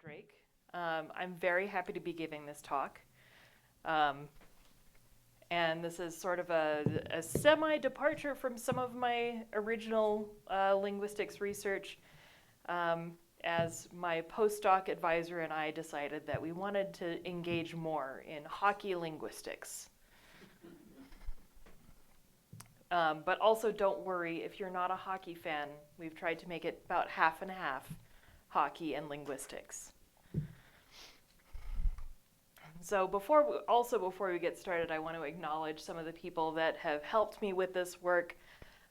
Drake. I'm very happy to be giving this talk. Um, and this is sort of a semi-departure from some of my original linguistics research, as my postdoc advisor and I decided that we wanted to engage more in hockey linguistics. But also don't worry, if you're not a hockey fan, we've tried to make it about half and half, hockey and linguistics. So before we get started, I want to acknowledge some of the people that have helped me with this work.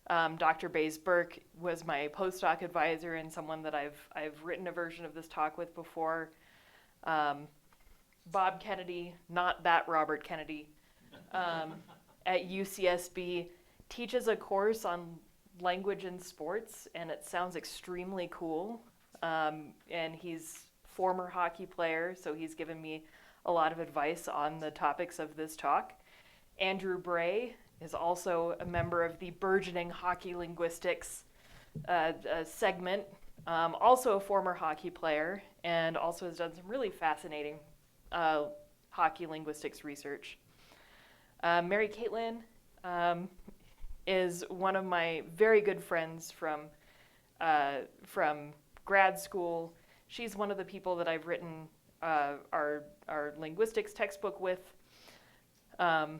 Dr. Bays Burke was my postdoc advisor and someone that I've written a version of this talk with before. Bob Kennedy, not that Robert Kennedy, at UCSB, teaches a course on language and sports, and it sounds extremely cool. And he's former hockey player, so he's given me a lot of advice on the topics of this talk. Andrew Bray is also a member of the burgeoning hockey linguistics segment, also a former hockey player, and also has done some really fascinating hockey linguistics research. Mary Caitlin is one of my very good friends from grad school. She's one of the people that I've written our linguistics textbook with, and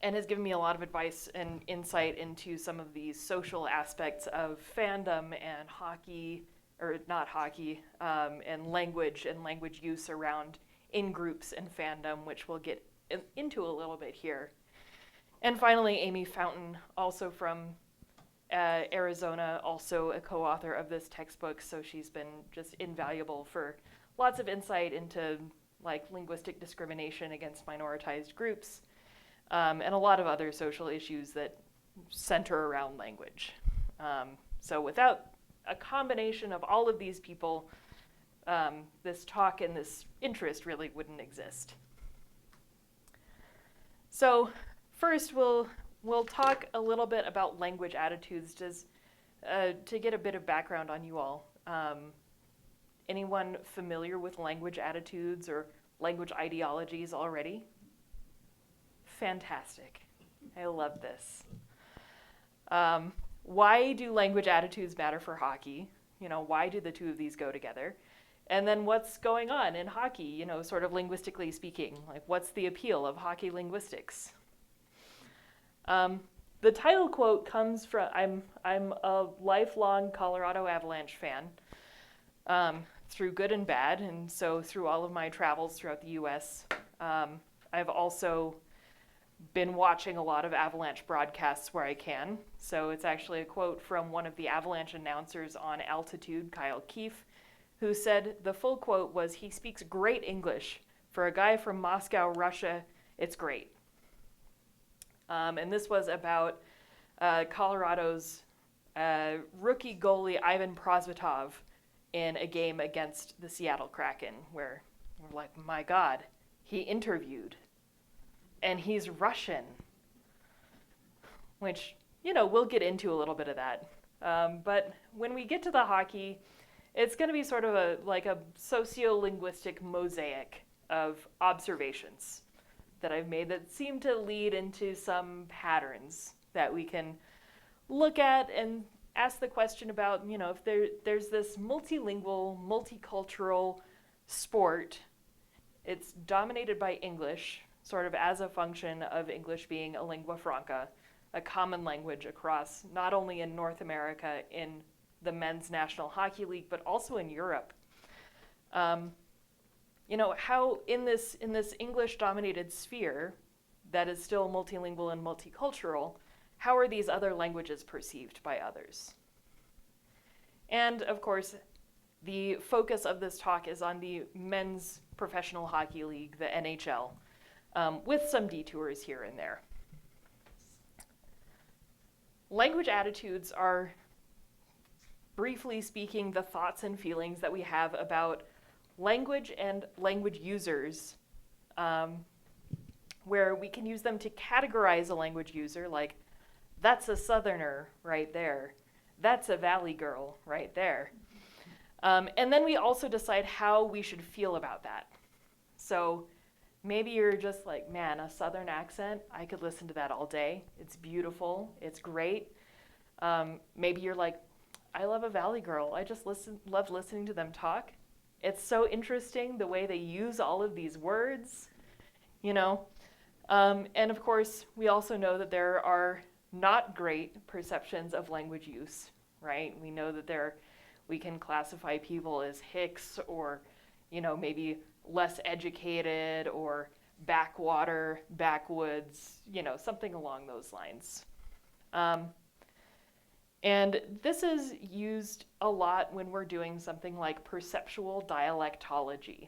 has given me a lot of advice and insight into some of these social aspects of fandom and hockey, or not hockey, and language use around in-groups and fandom, which we'll get into a little bit here. And finally, Amy Fountain, also from Arizona, also a co-author of this textbook, so she's been just invaluable for lots of insight into like linguistic discrimination against minoritized groups, and a lot of other social issues that center around language. So without a combination of all of these people, this talk and this interest really wouldn't exist. So first, we'll talk a little bit about language attitudes to get a bit of background on you all. Anyone familiar with language attitudes or language ideologies already? Fantastic. I love this. Why do language attitudes matter for hockey? Why do the two of these go together? And then what's going on in hockey, sort of linguistically speaking? Like, what's the appeal of hockey linguistics? The title quote comes from, I'm a lifelong Colorado Avalanche fan, through good and bad, and so through all of my travels throughout the US, I've also been watching a lot of Avalanche broadcasts where I can. So it's actually a quote from one of the Avalanche announcers on Altitude, Kyle Keefe, who said, the full quote was, "He speaks great English. For a guy from Moscow, Russia, it's great." And this was about Colorado's rookie goalie Ivan Prosvetov in a game against the Seattle Kraken, where we're like, my God, he interviewed, and he's Russian, which, we'll get into a little bit of that. But when we get to the hockey, it's going to be sort of a sociolinguistic mosaic of observations that I've made that seem to lead into some patterns that we can look at and ask the question about, if there's this multilingual, multicultural sport, it's dominated by English, sort of as a function of English being a lingua franca, a common language across, not only in North America, in the Men's National Hockey League, but also in Europe. How in this English-dominated sphere that is still multilingual and multicultural, how are these other languages perceived by others? And of course, the focus of this talk is on the Men's Professional Hockey League, the NHL, with some detours here and there. Language attitudes are, briefly speaking, the thoughts and feelings that we have about language and language users, where we can use them to categorize a language user, like, that's a Southerner right there. That's a Valley girl right there. And then we also decide how we should feel about that. So maybe you're just like, man, a Southern accent, I could listen to that all day. It's beautiful, it's great. Maybe you're like, I love a Valley girl. I just love listening to them talk. It's so interesting the way they use all of these words, you know. And of course, we also know that there are not great perceptions of language use, right? We know that we can classify people as hicks or, maybe less educated or backwater, backwoods, something along those lines. And this is used a lot when we're doing something like perceptual dialectology,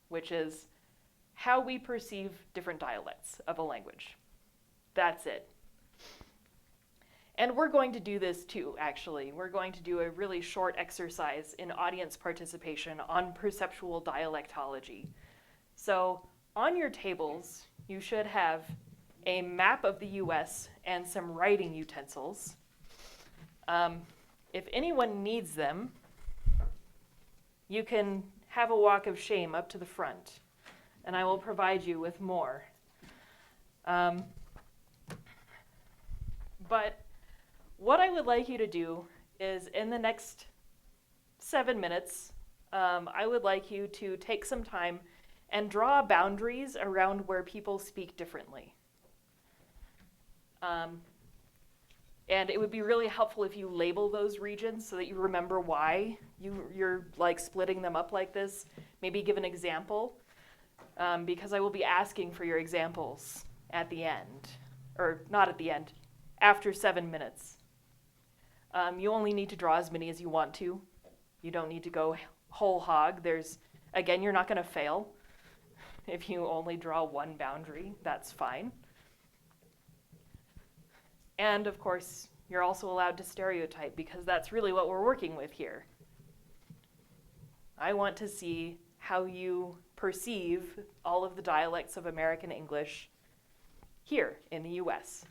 which is how we perceive different dialects of a language. That's it. And we're going to do this too, actually. We're going to do a really short exercise in audience participation on perceptual dialectology. So on your tables, you should have a map of the US and some writing utensils. If anyone needs them, you can have a walk of shame up to the front, and I will provide you with more. But what I would like you to do is in the next 7 minutes, I would like you to take some time and draw boundaries around where people speak differently. And it would be really helpful if you label those regions so that you remember why you're like splitting them up like this. Maybe give an example, because I will be asking for your examples at the end, or not at the end, after 7 minutes. You only need to draw as many as you want to. You don't need to go whole hog. Again, you're not going to fail. If you only draw one boundary, that's fine. And of course, you're also allowed to stereotype because that's really what we're working with here. I want to see how you perceive all of the dialects of American English here in the US.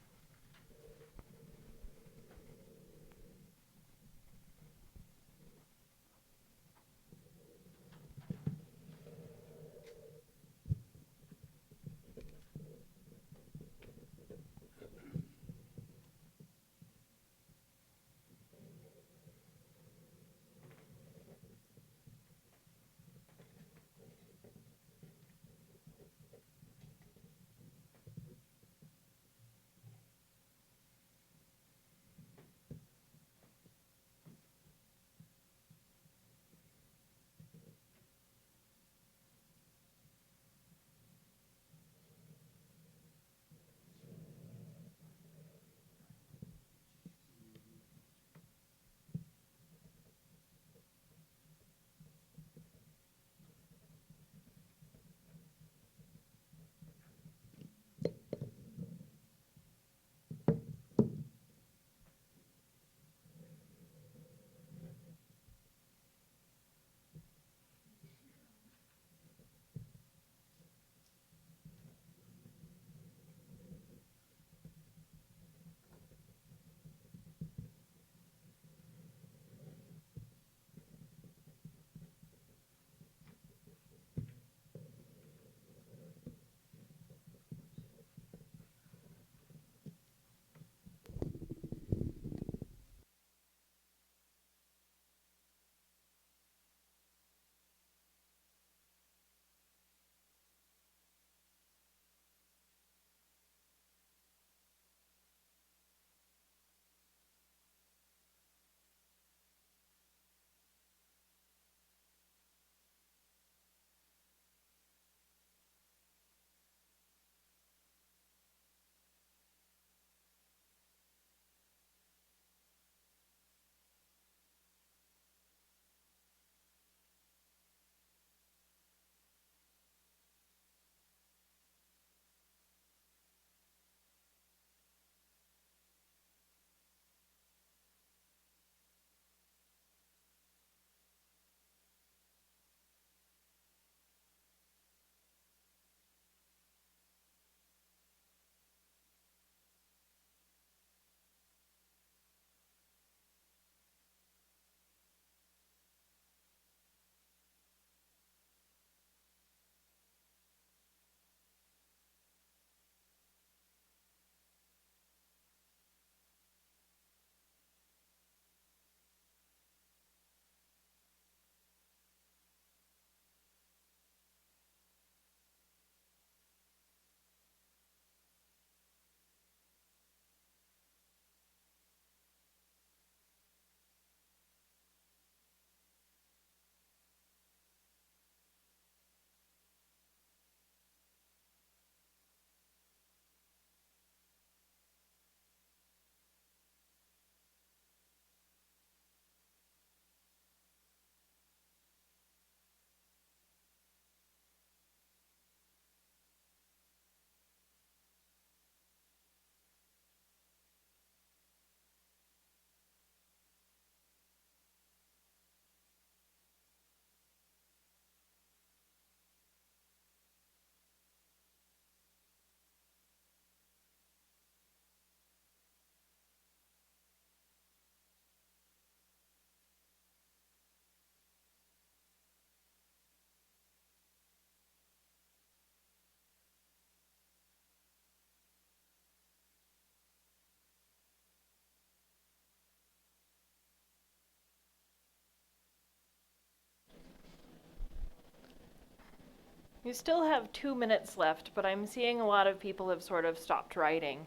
You still have 2 minutes left, but I'm seeing a lot of people have sort of stopped writing.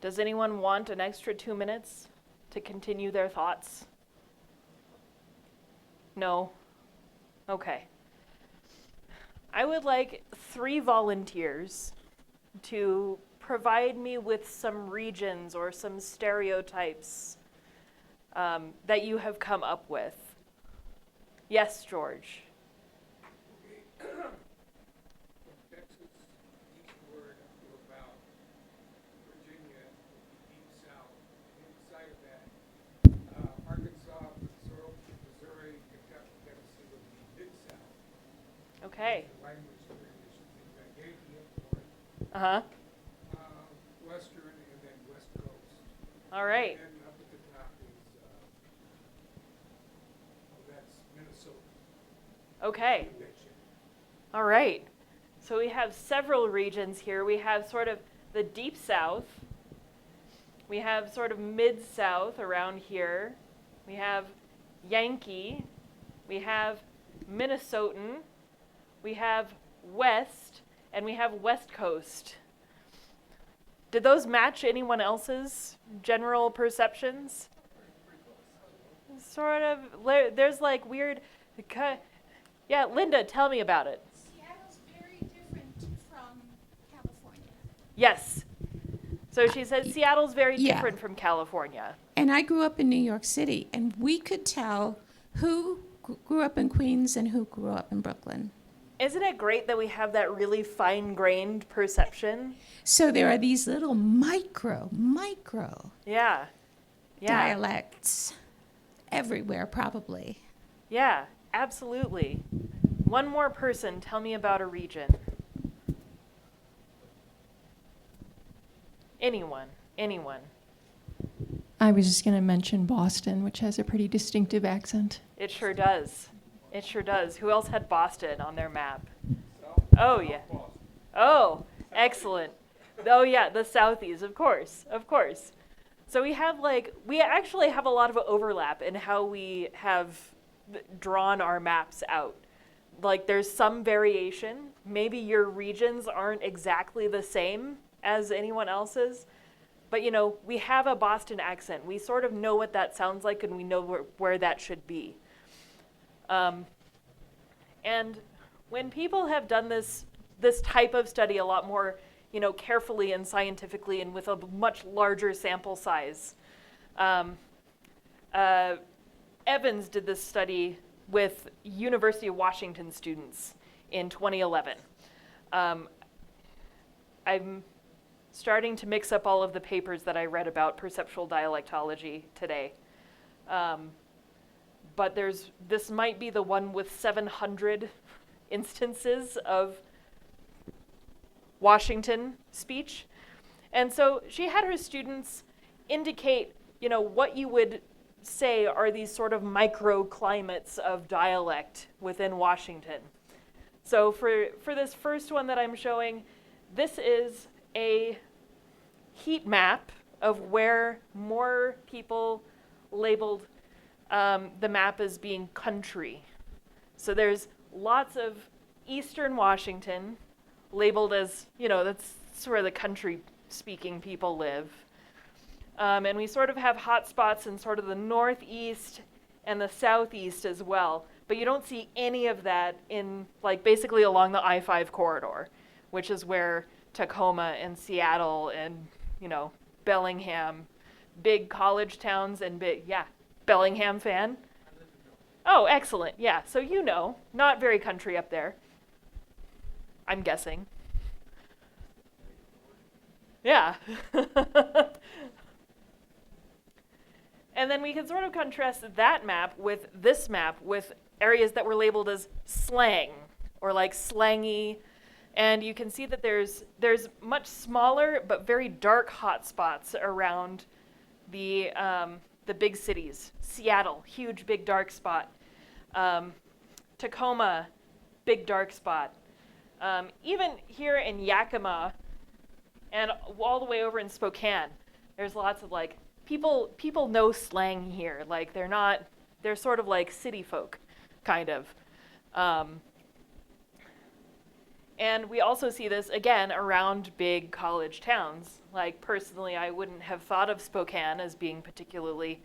Does anyone want an extra 2 minutes to continue their thoughts? No? Okay. I would like 3 volunteers to provide me with some regions or some stereotypes that you have come up with. Yes, George. From Texas eastward up to about Virginia, deep south. Inside of that, Arkansas, Missouri, Kentucky, Tennessee would be mid-south. Okay. The language transition thing I gave you for it. Uh-huh. Western and then West Coast. All right. And then up at the top is, that's Minnesota. Okay. All right. So we have several regions here. We have sort of the deep south. We have sort of mid-south around here. We have Yankee. We have Minnesotan. We have West. And we have West Coast. Did those match anyone else's general perceptions? Sort of. There's like weird. Yeah, Linda, tell me about it. Seattle's very different from California. Yes. So she said Seattle's very Yeah. different from California. And I grew up in New York City, and we could tell who grew up in Queens and who grew up in Brooklyn. Isn't it great that we have that really fine-grained perception? So there are these little micro Yeah. Yeah. dialects everywhere, probably. Yeah, absolutely. One more person, tell me about a region. Anyone. I was just going to mention Boston, which has a pretty distinctive accent. It sure does. It sure does. Who else had Boston on their map? Oh, yeah. Oh, excellent. Oh, yeah, the Southeast, of course. So we actually have a lot of overlap in how we have drawn our maps out. Like, there's some variation. Maybe your regions aren't exactly the same as anyone else's. But, we have a Boston accent. We sort of know what that sounds like, and we know where that should be. And when people have done this type of study a lot more, carefully and scientifically and with a much larger sample size, Evans did this study with University of Washington students in 2011. I'm starting to mix up all of the papers that I read about perceptual dialectology today. But this might be the one with 700 instances of Washington speech. And so she had her students indicate, what you would say are these sort of microclimates of dialect within Washington. So for this first one that I'm showing, this is a heat map of where more people labeled the map as being country. So there's lots of eastern Washington labeled as, that's where the country-speaking people live. And we sort of have hot spots in sort of the northeast and the southeast as well. But you don't see any of that in, basically along the I-5 corridor, which is where Tacoma and Seattle and, Bellingham, big college towns and Bellingham fan? Oh, excellent. Yeah, so not very country up there. I'm guessing. Yeah. And then we can sort of contrast that map with this map with areas that were labeled as slang or slangy. And you can see that there's much smaller but very dark hotspots around the big cities. Seattle, huge big dark spot. Tacoma, big dark spot. Even here in Yakima and all the way over in Spokane, there's lots of people know slang here. They're sort of like city folk, kind of. And we also see this, again, around big college towns. Like, personally, I wouldn't have thought of Spokane as being particularly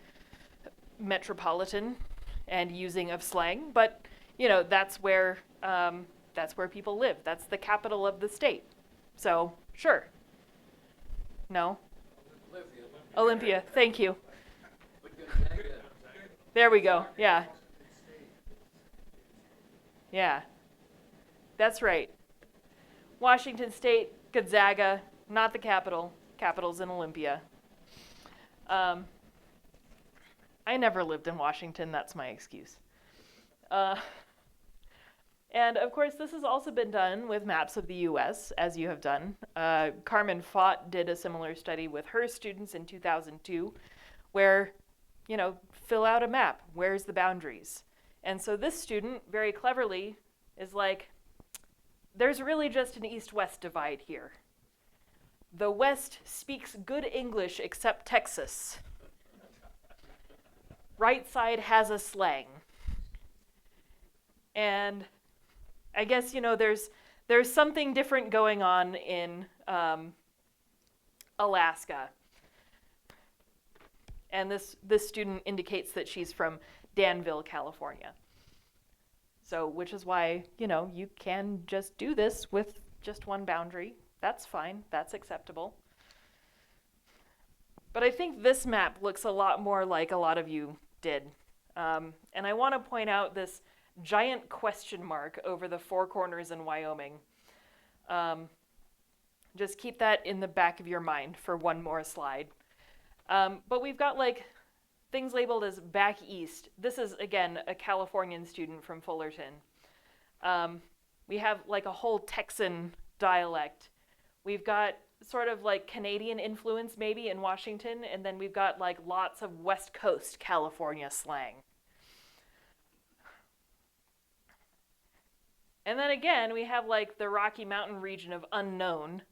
metropolitan and using of slang, but, you know, that's where people live. That's the capital of the state. So, sure. No? Olympia, thank you. There we go, yeah. Yeah, that's right. Washington State, Gonzaga, not the capital. Capital's in Olympia. I never lived in Washington, that's my excuse. And of course, this has also been done with maps of the US, as you have done. Carmen Fott did a similar study with her students in 2002, where, you know, fill out a map. Where's the boundaries? And so this student, very cleverly, is like, there's really just an east-west divide here. The West speaks good English except Texas. Right side has a slang. And I guess, you know, there's something different going on in Alaska. And this student indicates that she's from Danville, California. So, which is why, you know, you can just do this with just one boundary. That's fine, that's acceptable. But I think this map looks a lot more like a lot of you did. And I want to point out this giant question mark over the Four Corners in Wyoming. Just keep that in the back of your mind for one more slide. But we've got like things labeled as back east. This is, again, a Californian student from Fullerton. We have like a whole Texan dialect. We've got sort of like Canadian influence maybe in Washington, and then we've got like lots of West Coast California slang. And then again, we have like the Rocky Mountain region of unknown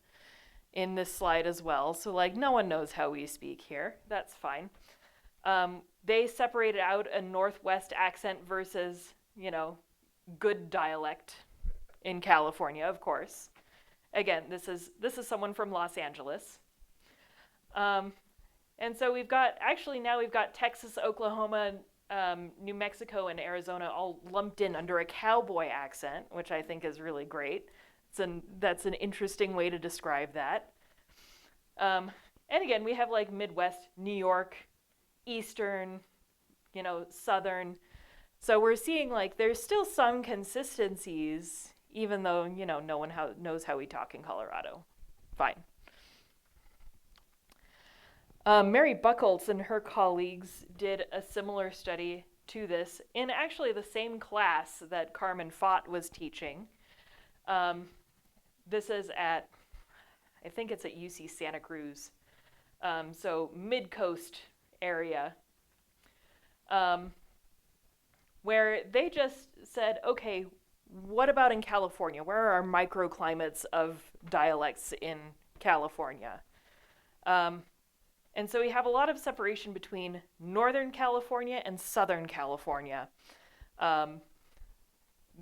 in this slide as well. So like no one knows how we speak here. That's fine. They separated out a Northwest accent versus, you know, good dialect in California, of course. Again, this is someone from Los Angeles. And so we've got Texas, Oklahoma, New Mexico, and Arizona all lumped in under a cowboy accent, which I think is really great. That's an interesting way to describe that. And again, we have like Midwest, New York, Eastern, you know, Southern. So we're seeing like there's still some consistencies, even though, you know, no one knows how we talk in Colorado. Fine. Mary Buchholz and her colleagues did a similar study to this in actually the same class that Carmen Fott was teaching. This is I think it's at UC Santa Cruz, so mid-coast area, where they just said, okay, what about in California? Where are our microclimates of dialects in California? And so we have a lot of separation between Northern California and Southern California.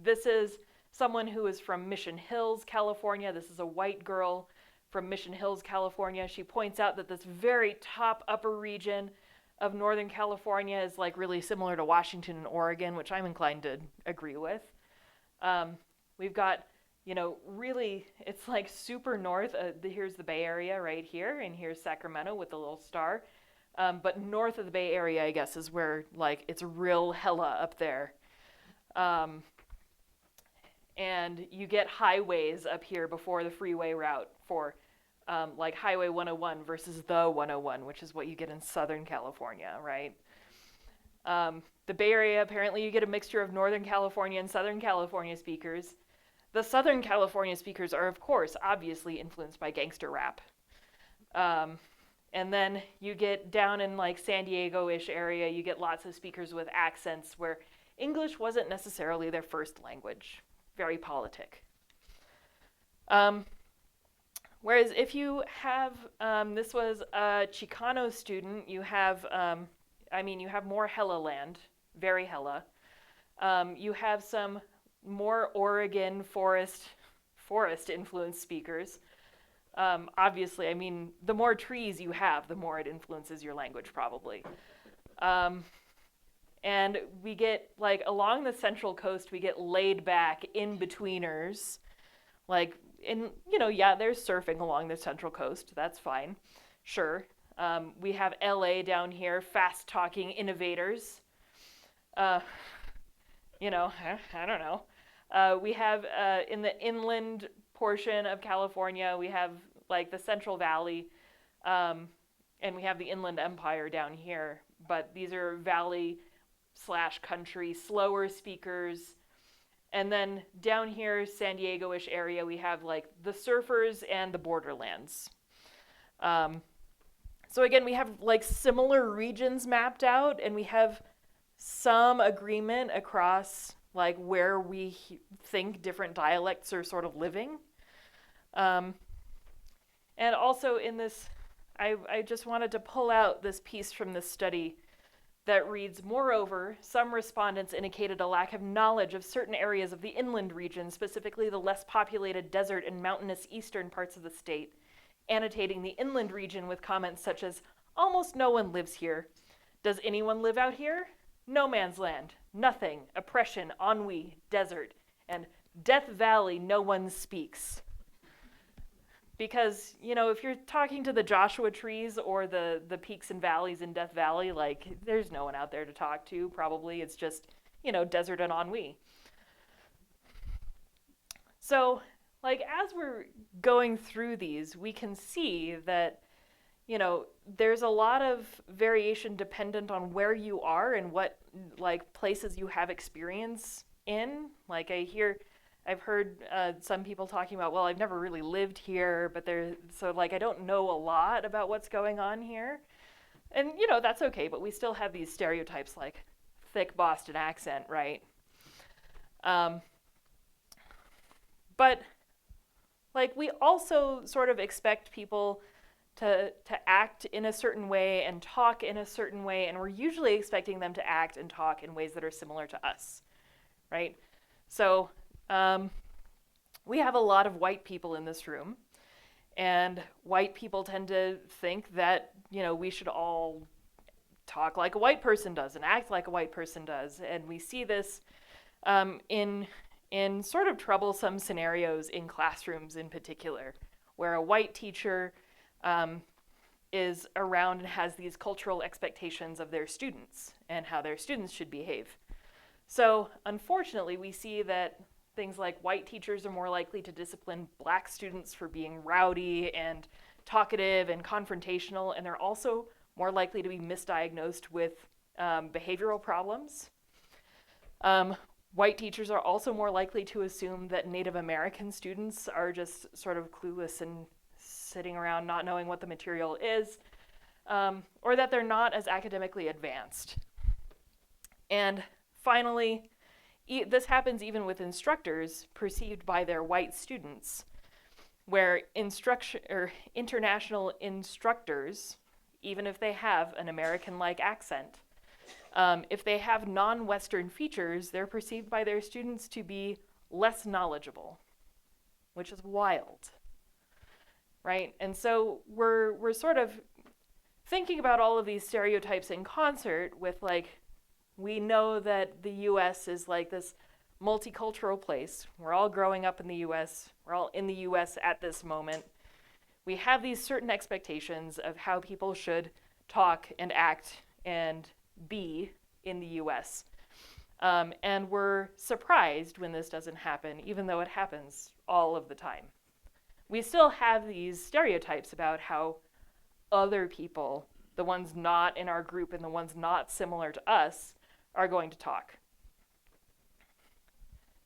This is someone who is from Mission Hills, California. This is a white girl from Mission Hills, California. She points out that this very top upper region of Northern California is like really similar to Washington and Oregon, which I'm inclined to agree with. We've got, you know, really, it's like super north. Here's the Bay Area right here, and here's Sacramento with the little star. But north of the Bay Area, I guess, is where like it's real hella up there. And you get highways up here before the freeway route for like Highway 101 versus the 101, which is what you get in Southern California, right? The Bay Area, apparently you get a mixture of Northern California and Southern California speakers. The Southern California speakers are, of course, obviously influenced by gangster rap. And then you get down in like San Diego-ish area, you get lots of speakers with accents where English wasn't necessarily their first language. Very politic. Whereas if you have, this was a Chicano student, you have, you have more hella land, very hella. You have some more Oregon forest influenced speakers. Obviously, I mean, the more trees you have, the more it influences your language, probably. And we get, like, along the Central Coast, we get laid back in-betweeners. Like, yeah, there's surfing along the Central Coast. That's fine. Sure. We have LA down here, fast-talking innovators. I don't know. We have, in the inland portion of California, we have, like, the Central Valley, and we have the Inland Empire down here. But these are valley/country, slower speakers. And then down here, San Diego-ish area, we have, like, the surfers and the borderlands. So again, we have, like, similar regions mapped out, and we have some agreement across, like, where we think different dialects are sort of living. And also in this, I just wanted to pull out this piece from this study that reads, moreover, some respondents indicated a lack of knowledge of certain areas of the inland region, specifically the less populated desert and mountainous eastern parts of the state, annotating the inland region with comments such as, almost no one lives here. Does anyone live out here? No man's land, nothing, oppression, ennui, desert, and Death Valley no one speaks. Because, if you're talking to the Joshua trees or the peaks and valleys in Death Valley, like, there's no one out there to talk to, probably. It's just, desert and ennui. So, like, as we're going through these, we can see that, there's a lot of variation dependent on where you are and what, like, places you have experience in. Like, I've heard some people talking about, well, I've never really lived here, but I don't know a lot about what's going on here. And, that's okay, but we still have these stereotypes like thick Boston accent, right? But, like, we also sort of expect people to act in a certain way and talk in a certain way, and we're usually expecting them to act and talk in ways that are similar to us, right? So, we have a lot of white people in this room, and white people tend to think that, we should all talk like a white person does and act like a white person does. And we see this in sort of troublesome scenarios in classrooms in particular, where a white teacher is around and has these cultural expectations of their students and how their students should behave. So, unfortunately, we see that things like white teachers are more likely to discipline black students for being rowdy and talkative and confrontational, and they're also more likely to be misdiagnosed with behavioral problems. White teachers are also more likely to assume that Native American students are just sort of clueless and sitting around not knowing what the material is, or that they're not as academically advanced. And finally, this happens even with instructors perceived by their white students, where international instructors, even if they have an American-like accent, if they have non-Western features, they're perceived by their students to be less knowledgeable, which is wild, right? And so we're sort of thinking about all of these stereotypes in concert with, like, we know that the U.S. is like this multicultural place. We're all growing up in the U.S. We're all in the U.S. at this moment. We have these certain expectations of how people should talk and act and be in the U.S. And we're surprised when this doesn't happen, even though it happens all of the time. We still have these stereotypes about how other people, the ones not in our group and the ones not similar to us, are going to talk.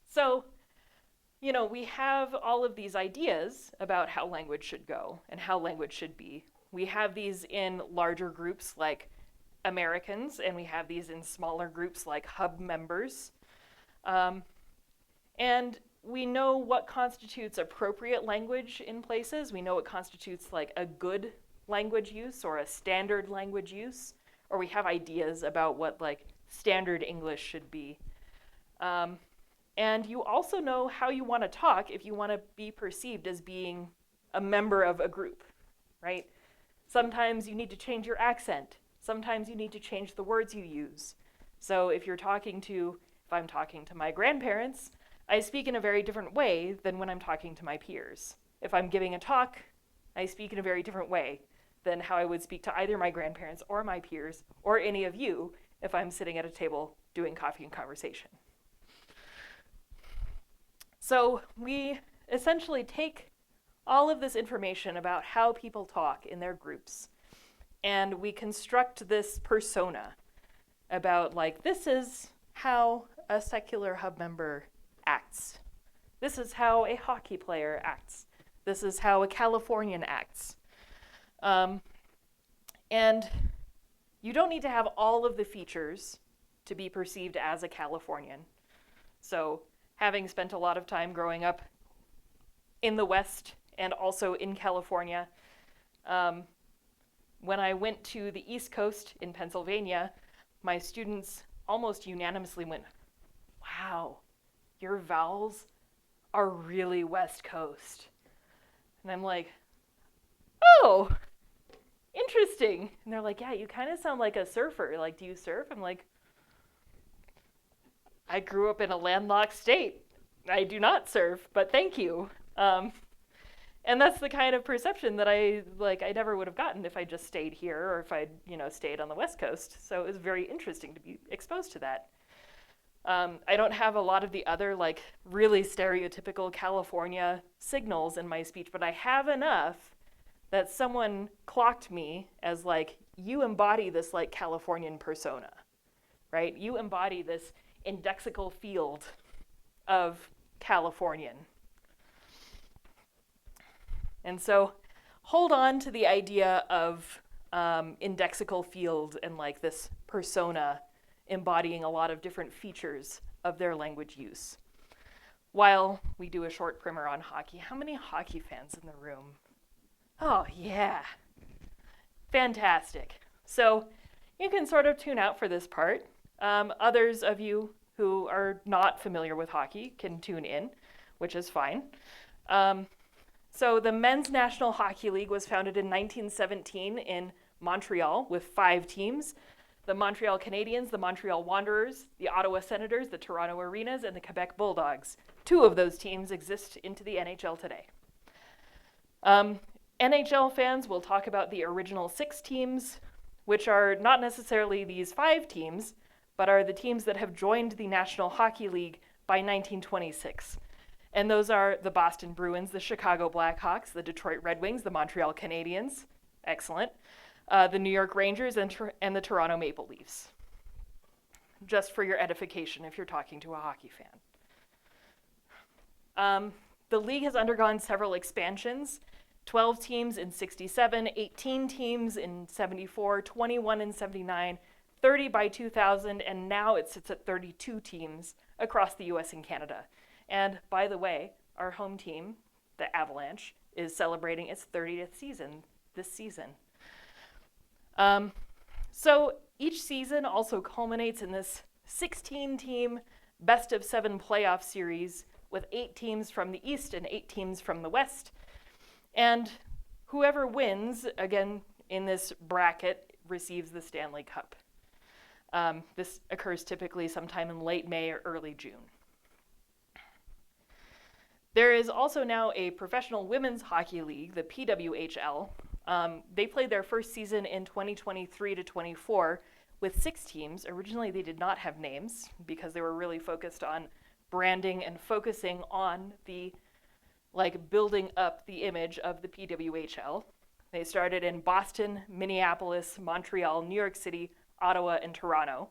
So, we have all of these ideas about how language should go and how language should be. We have these in larger groups like Americans, and we have these in smaller groups like hub members. And we know what constitutes appropriate language in places. We know what constitutes like a good language use or a standard language use, or we have ideas about what like standard English should be. And you also know how you want to talk if you want to be perceived as being a member of a group, right? Sometimes you need to change your accent. Sometimes you need to change the words you use. So if I'm talking to my grandparents, I speak in a very different way than when I'm talking to my peers. If I'm giving a talk, I speak in a very different way than how I would speak to either my grandparents or my peers or any of you if I'm sitting at a table doing coffee and conversation. So we essentially take all of this information about how people talk in their groups, and we construct this persona about, like, this is how a secular hub member acts. This is how a hockey player acts. This is how a Californian acts. And you don't need to have all of the features to be perceived as a Californian. So having spent a lot of time growing up in the West and also in California, when I went to the East Coast in Pennsylvania, my students almost unanimously went, wow, your vowels are really West Coast. And I'm like, oh, interesting. And they're like, yeah, you kind of sound like a surfer. Like, do you surf? I'm like, I grew up in a landlocked state. I do not surf, but thank you. And that's the kind of perception that I never would have gotten if I just stayed here or if I'd, stayed on the West Coast. So it was very interesting to be exposed to that. I don't have a lot of the other, really stereotypical California signals in my speech, but I have enough that someone clocked me as, you embody this, Californian persona, right? You embody this indexical field of Californian. And so hold on to the idea of indexical field and this persona embodying a lot of different features of their language use. While we do a short primer on hockey, how many hockey fans in the room? Oh, yeah. Fantastic. So you can sort of tune out for this part. Others of you who are not familiar with hockey can tune in, which is fine. So the Men's National Hockey League was founded in 1917 in Montreal with 5 teams: the Montreal Canadiens, the Montreal Wanderers, the Ottawa Senators, the Toronto Arenas, and the Quebec Bulldogs. 2 of those teams exist into the NHL today. NHL fans will talk about the original 6 teams, which are not necessarily these 5 teams, but are the teams that have joined the National Hockey League by 1926. And those are the Boston Bruins, the Chicago Blackhawks, the Detroit Red Wings, the Montreal Canadiens, excellent, the New York Rangers, and the Toronto Maple Leafs. Just for your edification if you're talking to a hockey fan. The league has undergone several expansions: 12 teams in 67, 18 teams in 74, 21 in 79, 30 by 2000, and now it sits at 32 teams across the US and Canada. And by the way, our home team, the Avalanche, is celebrating its 30th season this season. So each season also culminates in this 16-team best-of-7 playoff series with 8 teams from the East and 8 teams from the West. And whoever wins, again, in this bracket, receives the Stanley Cup. This occurs typically sometime in late May or early June. There is also now a professional women's hockey league, the PWHL. They played their first season in 2023 to 24 with 6 teams. Originally, they did not have names because they were really focused on branding and focusing on the, building up the image of the PWHL. They started in Boston, Minneapolis, Montreal, New York City, Ottawa, and Toronto.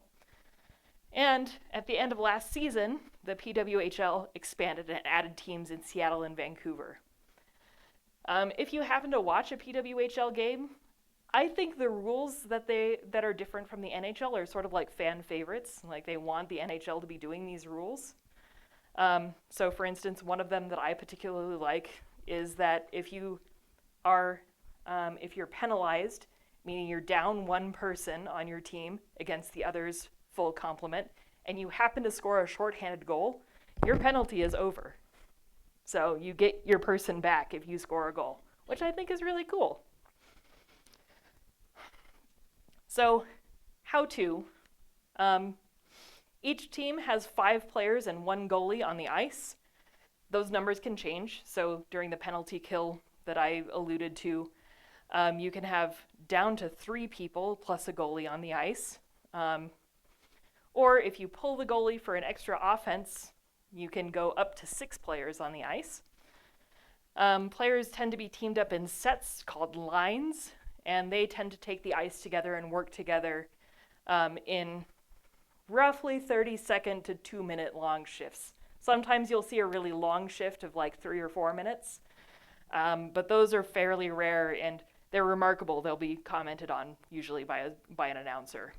And at the end of last season, the PWHL expanded and added teams in Seattle and Vancouver. If you happen to watch a PWHL game, I think the rules that are different from the NHL are sort of like fan favorites. They want the NHL to be doing these rules. So for instance, one of them that I particularly like is that if you're penalized, meaning you're down one person on your team against the other's full complement, and you happen to score a shorthanded goal, your penalty is over. So you get your person back if you score a goal, which I think is really cool. So, how to. Each team has 5 players and 1 goalie on the ice. Those numbers can change. So during the penalty kill that I alluded to, you can have down to 3 people plus a goalie on the ice. Or if you pull the goalie for an extra offense, you can go up to 6 players on the ice. Players tend to be teamed up in sets called lines, and they tend to take the ice together and work together in roughly 30-second to 2-minute long shifts. Sometimes you'll see a really long shift of like 3 or 4 minutes, but those are fairly rare and they're remarkable. They'll be commented on usually by an announcer.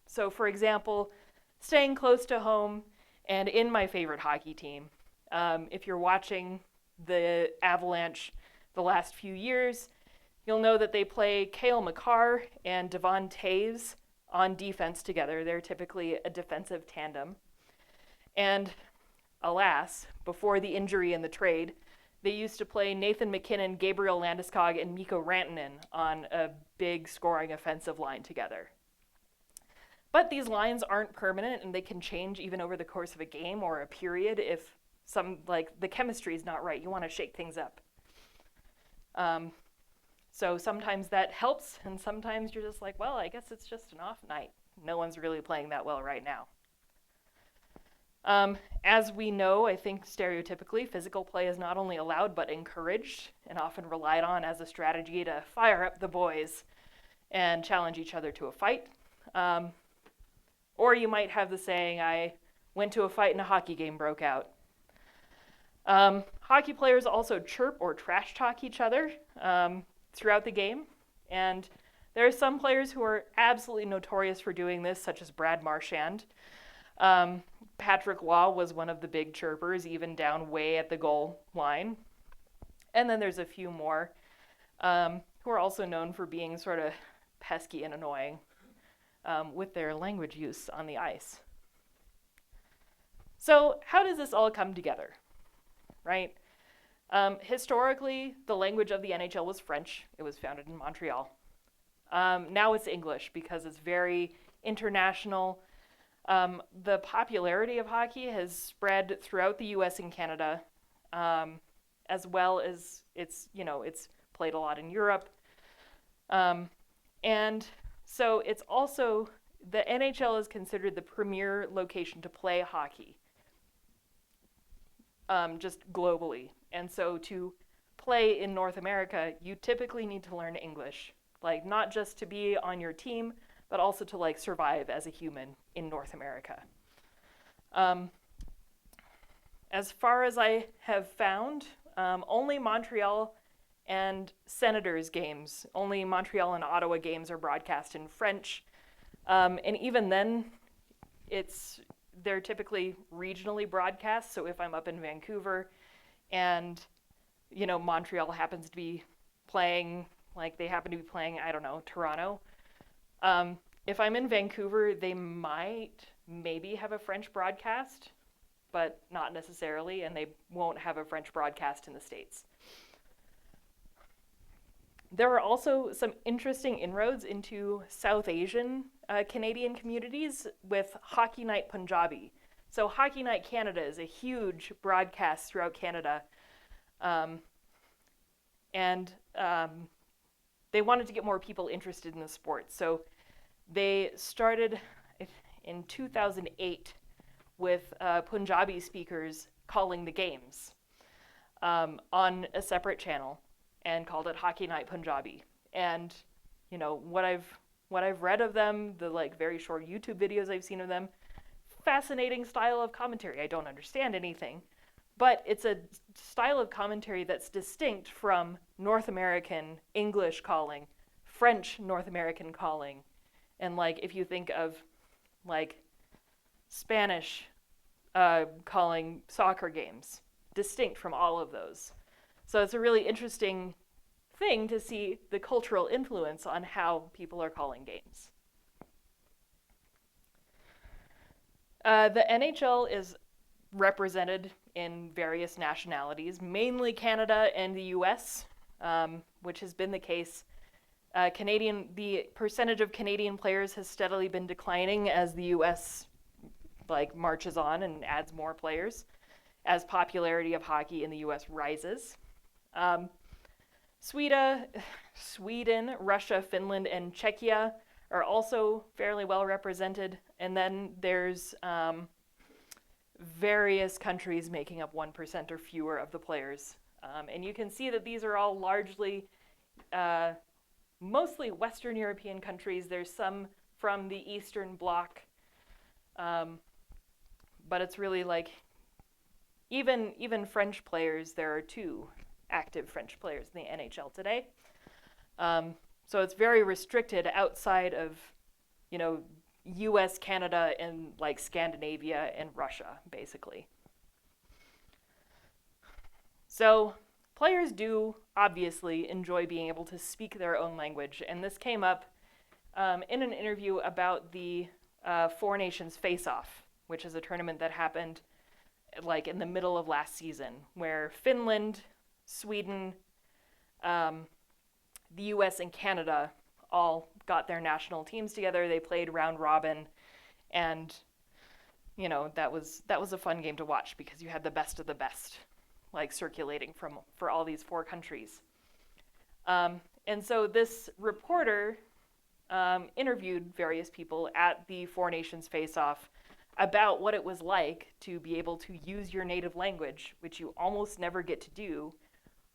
So for example, staying close to home and in my favorite hockey team, if you're watching the Avalanche the last few years, you'll know that they play Cale Makar and Devon Toews on defense together. They're typically a defensive tandem. And alas, before the injury and the trade, they used to play Nathan MacKinnon, Gabriel Landeskog, and Mikko Rantanen on a big scoring offensive line together. But these lines aren't permanent and they can change even over the course of a game or a period if the chemistry is not right. You want to shake things up. So sometimes that helps, and sometimes you're just like, well, I guess it's just an off night. No one's really playing that well right now. As we know, I think stereotypically, physical play is not only allowed but encouraged and often relied on as a strategy to fire up the boys and challenge each other to a fight. Or you might have the saying, I went to a fight and a hockey game broke out. Hockey players also chirp or trash talk each other throughout the game, and there are some players who are absolutely notorious for doing this, such as Brad Marchand. Patrick Law was one of the big chirpers, even down way at the goal line. And then there's a few more who are also known for being sort of pesky and annoying with their language use on the ice. So how does this all come together, right? Historically, the language of the NHL was French. It was founded in Montreal. Now it's English because it's very international. The popularity of hockey has spread throughout the US and Canada, as well as it's played a lot in Europe. And so it's also, the NHL is considered the premier location to play hockey, just globally. And so to play in North America, you typically need to learn English, like not just to be on your team, but also to like survive as a human in North America. As far as I have found, only Montreal and Senators games, only Montreal and Ottawa games are broadcast in French. And even then, they're typically regionally broadcast. So if I'm up in Vancouver and, Montreal happens to be playing, they happen to be playing, I don't know, Toronto. If I'm in Vancouver, they might maybe have a French broadcast, but not necessarily, and they won't have a French broadcast in the States. There are also some interesting inroads into South Asian Canadian communities with Hockey Night Punjabi. So Hockey Night Canada is a huge broadcast throughout Canada. And they wanted to get more people interested in the sport. So they started in 2008 with Punjabi speakers calling the games on a separate channel and called it Hockey Night Punjabi. And what I've read of them, the very short YouTube videos I've seen of them, fascinating style of commentary. I don't understand anything, but it's a style of commentary that's distinct from North American English calling, French North American calling, and if you think of Spanish calling soccer games, distinct from all of those. So it's a really interesting thing to see the cultural influence on how people are calling games. The NHL is represented in various nationalities, mainly Canada and the US, which has been the case. The percentage of Canadian players has steadily been declining as the US marches on and adds more players, as popularity of hockey in the US rises. Sweden, Russia, Finland, and Czechia are also fairly well represented. And then there's various countries making up 1% or fewer of the players. And you can see that these are all largely, mostly Western European countries. There's some from the Eastern Bloc, but it's really even French players. There are 2 active French players in the NHL today. So it's very restricted outside of, US, Canada, and Scandinavia and Russia, basically. So players do obviously enjoy being able to speak their own language, and this came up in an interview about the Four Nations Face-Off, which is a tournament that happened in the middle of last season, where Finland, Sweden, the US, and Canada all got their national teams together. They played round robin, and that was a fun game to watch because you had the best of the best circulating for all these 4 countries. And so this reporter interviewed various people at the Four Nations Face-Off about what it was like to be able to use your native language, which you almost never get to do,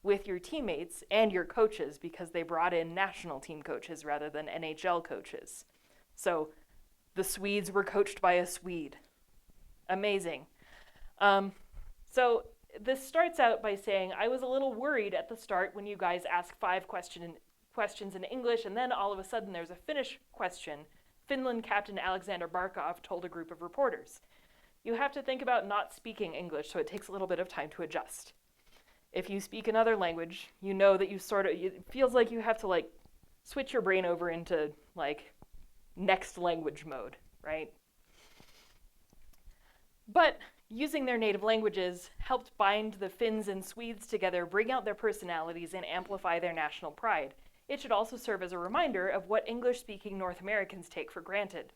with your teammates and your coaches, because they brought in national team coaches rather than NHL coaches. So the Swedes were coached by a Swede. Amazing. So this starts out by saying, I was a little worried at the start when you guys ask 5 questions in English, and then all of a sudden there's a Finnish question. Finland captain Alexander Barkov told a group of reporters. You have to think about not speaking English, so it takes a little bit of time to adjust. If you speak another language, you know that it feels like you have to switch your brain over into next language mode, right? But using their native languages helped bind the Finns and Swedes together, bring out their personalities, and amplify their national pride. It should also serve as a reminder of what English-speaking North Americans take for granted.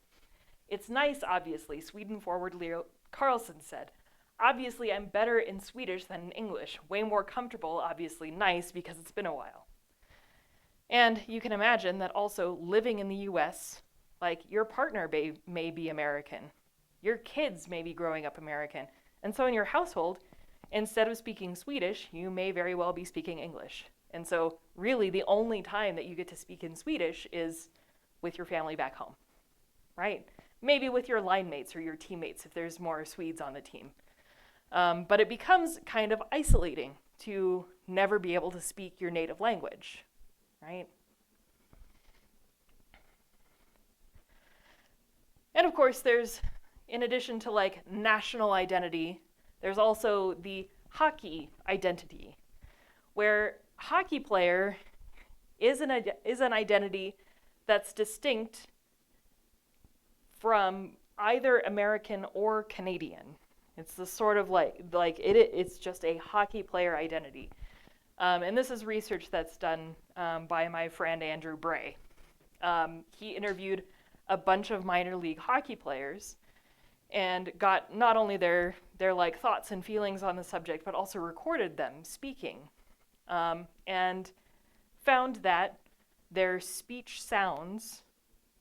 It's nice, obviously, Sweden forward Leo Carlson said. Obviously, I'm better in Swedish than in English. Way more comfortable, obviously nice, because it's been a while. And you can imagine that also living in the US, your partner may be American. Your kids may be growing up American. And so in your household, instead of speaking Swedish, you may very well be speaking English. And so really the only time that you get to speak in Swedish is with your family back home, right? Maybe with your line mates or your teammates if there's more Swedes on the team. But it becomes kind of isolating to never be able to speak your native language, right? And of course, there's, in addition to national identity, there's also the hockey identity, where hockey player is an identity that's distinct from either American or Canadian. It's the sort of it's just a hockey player identity. And this is research that's done by my friend Andrew Bray. He interviewed a bunch of minor league hockey players and got not only their thoughts and feelings on the subject, but also recorded them speaking. And found that their speech sounds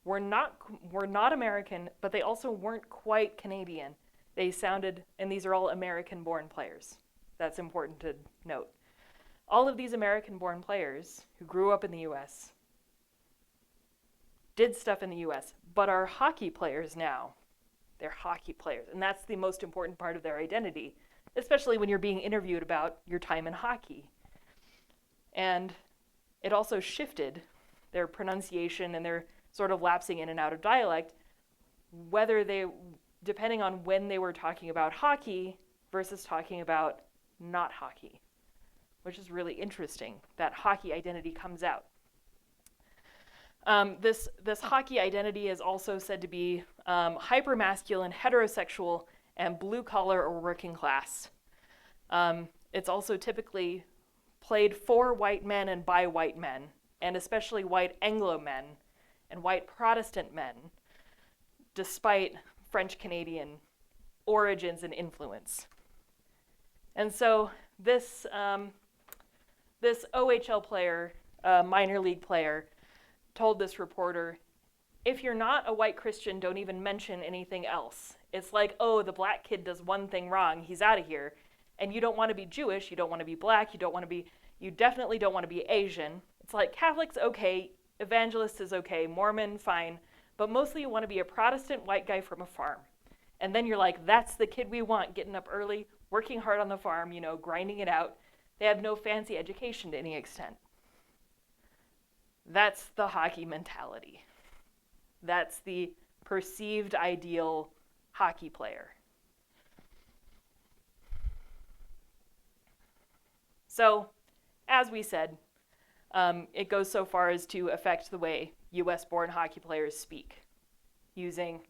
were not American, but they also weren't quite Canadian. They sounded, and these are all American-born players. That's important to note. All of these American-born players who grew up in the US did stuff in the US, but are hockey players now. They're hockey players, and that's the most important part of their identity, especially when you're being interviewed about your time in hockey. And it also shifted their pronunciation and their sort of lapsing in and out of dialect, depending on when they were talking about hockey versus talking about not hockey, which is really interesting. That hockey identity comes out. This hockey identity is also said to be hypermasculine, heterosexual, and blue collar or working class. It's also typically played for white men and by white men, and especially white Anglo men and white Protestant men, despite French-Canadian origins and influence. And so this OHL player, minor league player, told this reporter, if you're not a white Christian, don't even mention anything else. It's like, oh, the black kid does one thing wrong, he's out of here. And you don't want to be Jewish, you don't want to be black, you definitely don't want to be Asian. It's like Catholics, okay, evangelist is okay, Mormon, fine, but mostly you want to be a Protestant white guy from a farm. And then you're like, that's the kid we want, getting up early, working hard on the farm, grinding it out. They have no fancy education to any extent. That's the hockey mentality. That's the perceived ideal hockey player. So, as we said, it goes so far as to affect the way US-born hockey players speak, using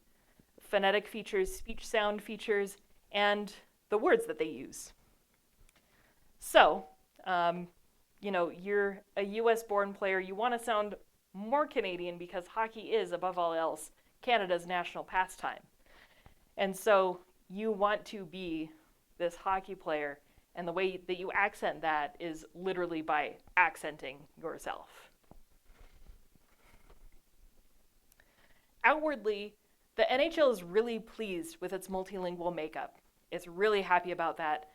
phonetic features, speech sound features, and the words that they use. So, you're a US-born player, you want to sound more Canadian because hockey is, above all else, Canada's national pastime. And so you want to be this hockey player, and the way that you accent that is literally by accenting yourself. Outwardly, the NHL is really pleased with its multilingual makeup. It's really happy about that,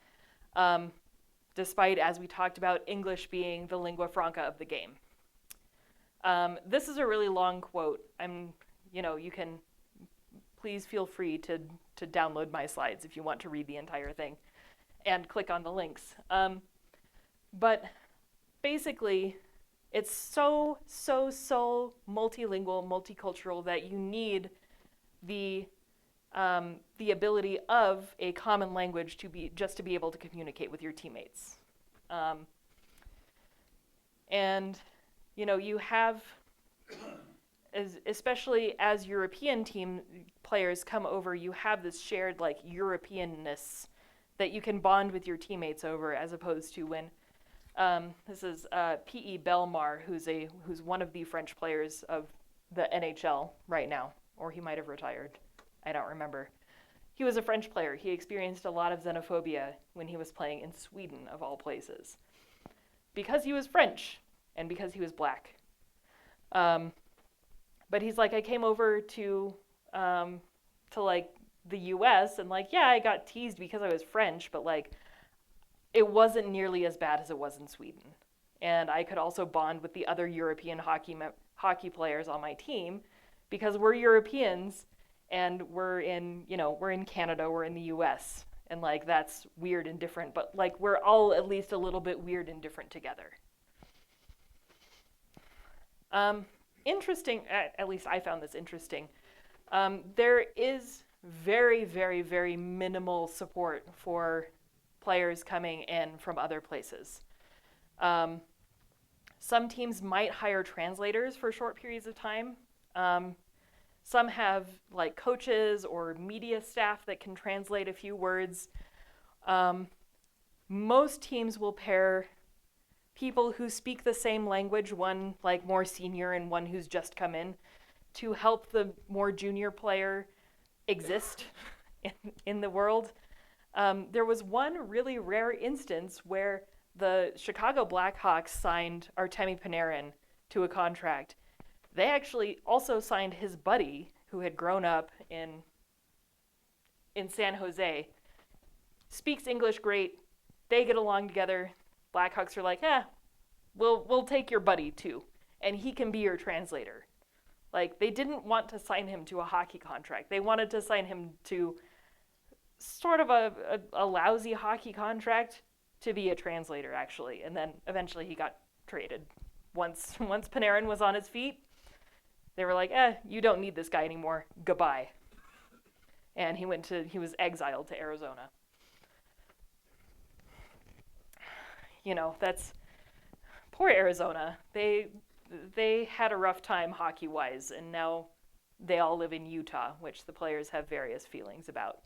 despite, as we talked about, English being the lingua franca of the game. This is a really long quote. You can please feel free to download my slides if you want to read the entire thing and click on the links. But basically, it's so multilingual, multicultural that you need the ability of a common language to be able to communicate with your teammates. You have, especially as European team players come over, you have this shared Europeanness that you can bond with your teammates over, as opposed to when this is P.E. Bellemare, who's one of the French players of the NHL right now, or he might have retired. I don't remember. He was a French player. He experienced a lot of xenophobia when he was playing in Sweden, of all places, because he was French and because he was black. But he's like, I came over to the U.S. and I got teased because I was French, but it wasn't nearly as bad as it was in Sweden. And I could also bond with the other European hockey players on my team because we're Europeans and we're in Canada, we're in the U.S. And that's weird and different, but we're all at least a little bit weird and different together. Interesting, at least I found this interesting. There is very, very, very minimal support for players coming in from other places. Some teams might hire translators for short periods of time. Some have coaches or media staff that can translate a few words. Most teams will pair people who speak the same language, one more senior and one who's just come in, to help the more junior player exist in the world. There was one really rare instance where the Chicago Blackhawks signed Artemi Panarin to a contract. They actually also signed his buddy, who had grown up in San Jose, speaks English great, they get along together. Blackhawks are like, we'll take your buddy too, and he can be your translator. They didn't want to sign him to a hockey contract. They wanted to sign him to sort of a lousy hockey contract to be a translator, actually. And then eventually he got traded. Once Panarin was on his feet, they were like, you don't need this guy anymore. Goodbye. And he was exiled to Arizona. That's poor Arizona. They had a rough time hockey-wise, and now they all live in Utah, which the players have various feelings about.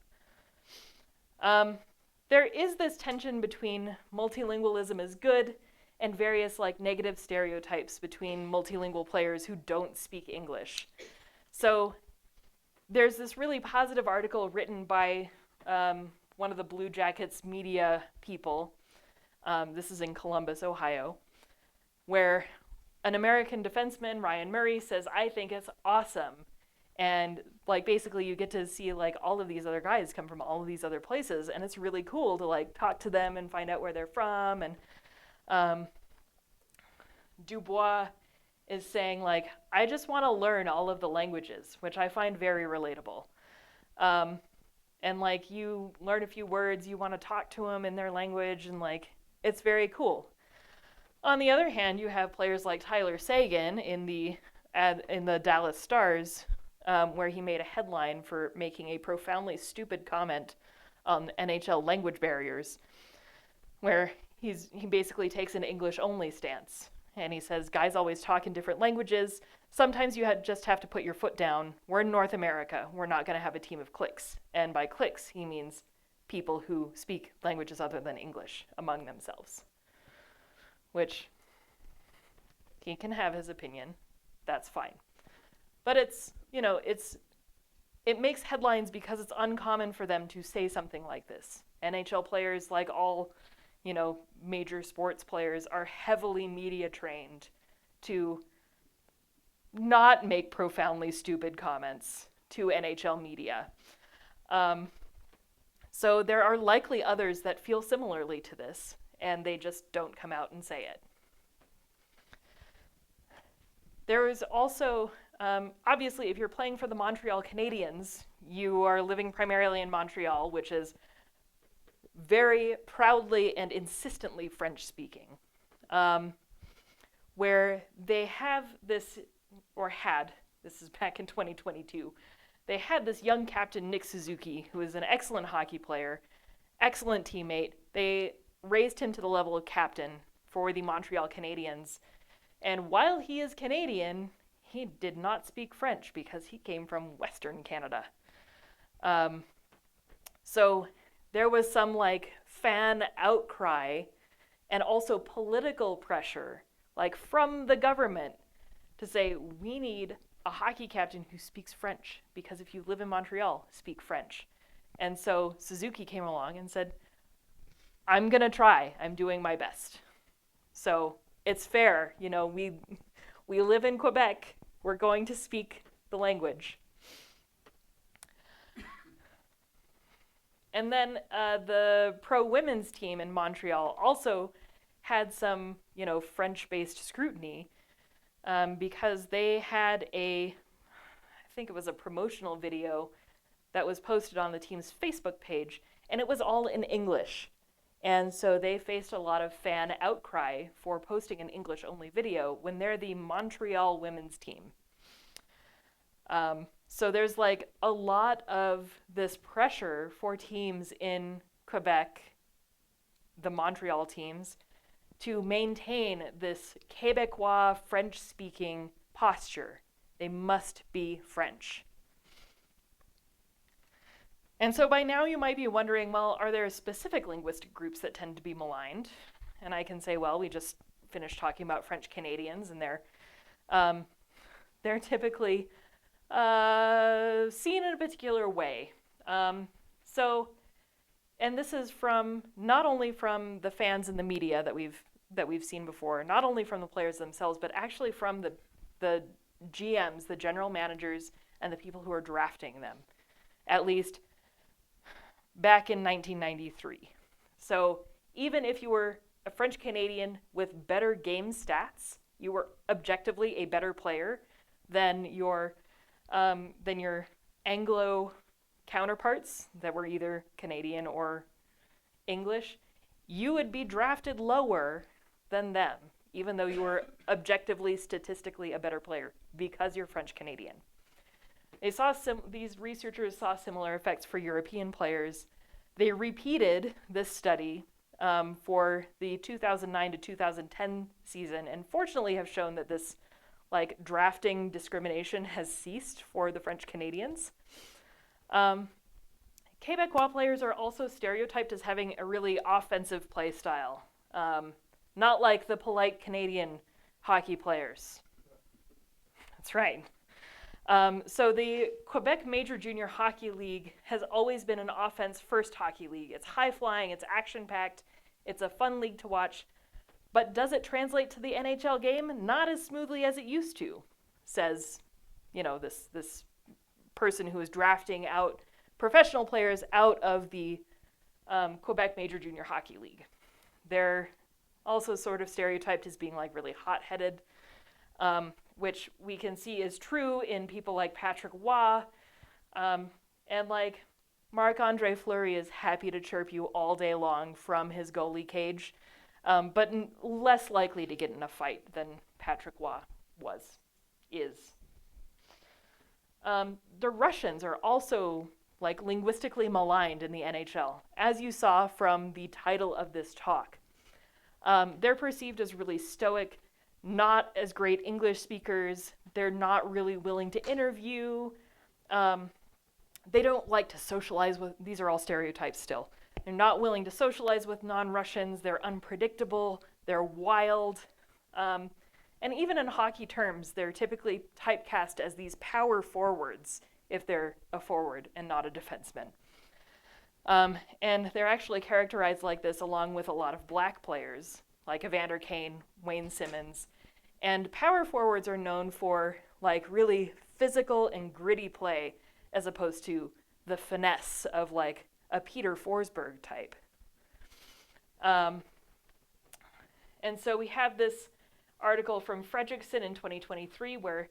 There is this tension between multilingualism is good and various like negative stereotypes between multilingual players who don't speak English. So there's this really positive article written by one of the Blue Jackets media people. This is in Columbus, Ohio, where an American defenseman, Ryan Murray, says, "I think it's awesome." And like basically you get to see like all of these other guys come from all of these other places, and it's really cool to like talk to them and find out where they're from. And Dubois is saying like, "I just want to learn all of the languages," which I find very relatable. And like you learn a few words, you want to talk to them in their language, and like it's very cool. On the other hand, you have players like Tyler Seguin in the Dallas Stars, where he made a headline for making a profoundly stupid comment on NHL language barriers, where he basically takes an English-only stance. And he says, guys always talk in different languages. Sometimes you just have to put your foot down. We're in North America. We're not going to have a team of cliques. And by cliques, he means people who speak languages other than English among themselves. Which, he can have his opinion. That's fine. But it makes headlines because it's uncommon for them to say something like this. NHL players, like all major sports players, are heavily media trained to not make profoundly stupid comments to NHL media. So there are likely others that feel similarly to this, and they just don't come out and say it. There is also, obviously, if you're playing for the Montreal Canadiens, you are living primarily in Montreal, which is very proudly and insistently French-speaking, where they have this, or had, this is back in 2022, they had this young captain, Nick Suzuki, who is an excellent hockey player, excellent teammate. They raised him to the level of captain for the Montreal Canadiens, and while he is Canadian, he did not speak French because he came from Western Canada. So there was some like fan outcry and also political pressure, like from the government, to say we need a hockey captain who speaks French, because if you live in Montreal, speak French. And so Suzuki came along and said, I'm gonna try, I'm doing my best. So it's fair, we live in Quebec, we're going to speak the language. And then the pro women's team in Montreal also had some, French-based scrutiny because they had I think it was a promotional video that was posted on the team's Facebook page, and it was all in English. And so they faced a lot of fan outcry for posting an English-only video when they're the Montreal women's team. So there's like a lot of this pressure for teams in Quebec, the Montreal teams, to maintain this Quebecois French-speaking posture. They must be French. And so by now you might be wondering, well, are there specific linguistic groups that tend to be maligned? And I can say, well, we just finished talking about French Canadians, and they're typically seen in a particular way. And this is not only from the fans and the media that we've seen before, not only from the players themselves, but actually from the GMs, the general managers, and the people who are drafting them, at least back in 1993. So even if you were a French Canadian with better game stats, you were objectively a better player than your Anglo counterparts that were either Canadian or English, you would be drafted lower than them, even though you were objectively, statistically a better player, because you're French Canadian. These researchers saw similar effects for European players. They repeated this study for the 2009 to 2010 season, and fortunately have shown that this drafting discrimination has ceased for the French Canadians. Quebecois players are also stereotyped as having a really offensive play style, not like the polite Canadian hockey players. That's right. So the Quebec Major Junior Hockey League has always been an offense-first hockey league. It's high-flying, it's action-packed, it's a fun league to watch. But does it translate to the NHL game? Not as smoothly as it used to, says, this person who is drafting out professional players out of the Quebec Major Junior Hockey League. They're also sort of stereotyped as being like really hot-headed, which we can see is true in people like Patrick Waugh, and like Marc-Andre Fleury is happy to chirp you all day long from his goalie cage, but less likely to get in a fight than Patrick Waugh is. The Russians are also like linguistically maligned in the NHL, as you saw from the title of this talk. They're perceived as really stoic, not as great English speakers. They're not really willing to interview. They don't like to socialize with, these are all stereotypes still. They're not willing to socialize with non-Russians. They're unpredictable. They're wild. And even in hockey terms, they're typically typecast as these power forwards if they're a forward and not a defenseman. And they're actually characterized like this along with a lot of black players, like Evander Kane, Wayne Simmons. And power forwards are known for like really physical and gritty play as opposed to the finesse of like a Peter Forsberg type. And so we have this article from Fredrickson in 2023 where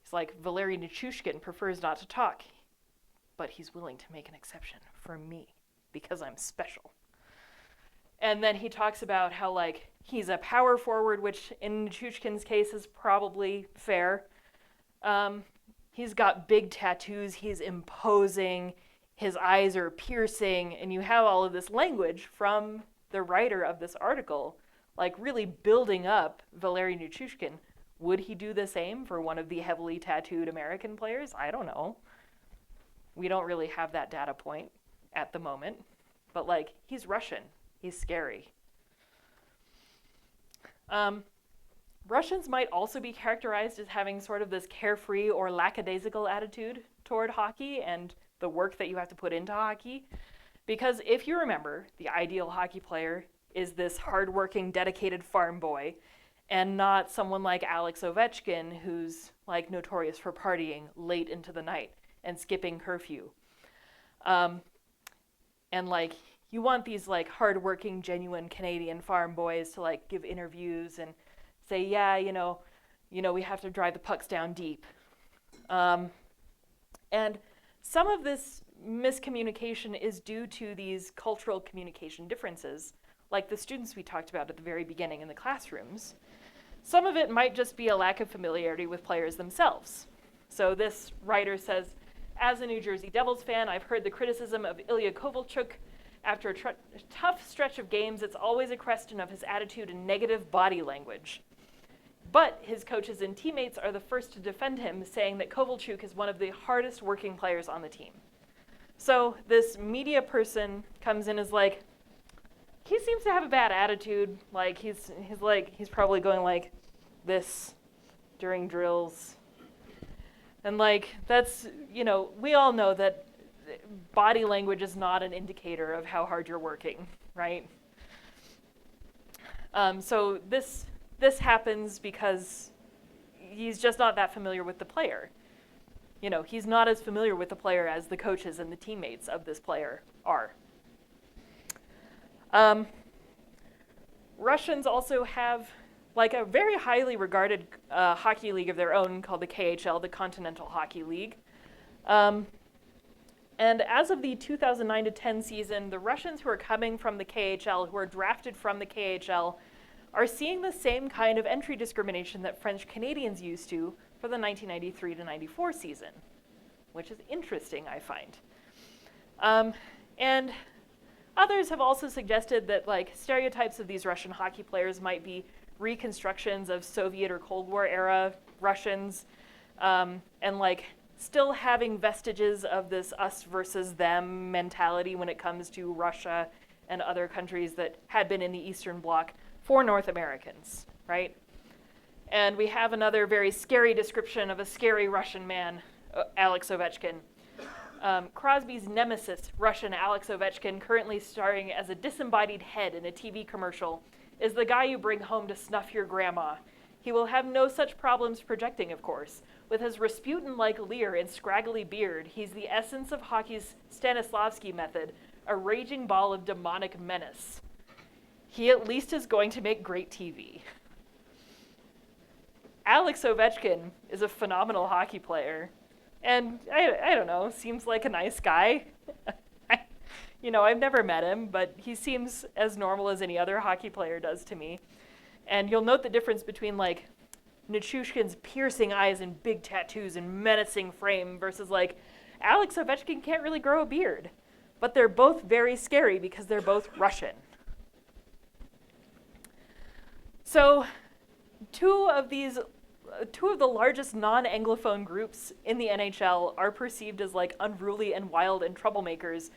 it's like Valeri Nichushkin prefers not to talk, but he's willing to make an exception for me because I'm special. And then he talks about how like he's a power forward, which in Nichushkin's case is probably fair. He's got big tattoos, he's imposing, his eyes are piercing, and you have all of this language from the writer of this article, like really building up Valeri Nichushkin. Would he do the same for one of the heavily tattooed American players? I don't know. We don't really have that data point at the moment, but like he's Russian, he's scary. Russians might also be characterized as having sort of this carefree or lackadaisical attitude toward hockey and the work that you have to put into hockey. Because if you remember, the ideal hockey player is this hardworking, dedicated farm boy and not someone like Alex Ovechkin who's like notorious for partying late into the night and skipping curfew. And like you want these like hardworking, genuine Canadian farm boys to like give interviews and say, yeah, we have to drive the pucks down deep. And some of this miscommunication is due to these cultural communication differences, like the students we talked about at the very beginning in the classrooms. Some of it might just be a lack of familiarity with players themselves. So this writer says, as a New Jersey Devils fan, I've heard the criticism of Ilya Kovalchuk. After a tough stretch of games, it's always a question of his attitude and negative body language. But his coaches and teammates are the first to defend him, saying that Kovalchuk is one of the hardest working players on the team. So this media person comes in as like, he seems to have a bad attitude. Like he's probably going like this during drills. And like that's, we all know that body language is not an indicator of how hard you're working, right? So this happens because he's just not that familiar with the player. He's not as familiar with the player as the coaches and the teammates of this player are. Russians also have like a very highly regarded hockey league of their own called the KHL, the Continental Hockey League. And as of the 2009 to 10 season, the Russians who are coming from the KHL, who are drafted from the KHL, are seeing the same kind of entry discrimination that French Canadians used to for the 1993 to 94 season, which is interesting, I find. And others have also suggested that like stereotypes of these Russian hockey players might be reconstructions of Soviet or Cold War era Russians, and like still having vestiges of this us versus them mentality when it comes to Russia and other countries that had been in the Eastern Bloc for North Americans, right? And we have another very scary description of a scary Russian man, Alex Ovechkin. Crosby's nemesis, Russian Alex Ovechkin, currently starring as a disembodied head in a TV commercial, is the guy you bring home to snuff your grandma. He will have no such problems projecting, of course. With his Rasputin-like leer and scraggly beard, he's the essence of hockey's Stanislavski method, a raging ball of demonic menace. He at least is going to make great TV. Alex Ovechkin is a phenomenal hockey player. And I don't know, seems like a nice guy. I've never met him, but he seems as normal as any other hockey player does to me. And you'll note the difference between like Nichushkin's piercing eyes and big tattoos and menacing frame versus like Alex Ovechkin can't really grow a beard. But they're both very scary because they're both Russian. So two of the largest non-Anglophone groups in the NHL are perceived as like unruly and wild and troublemakers,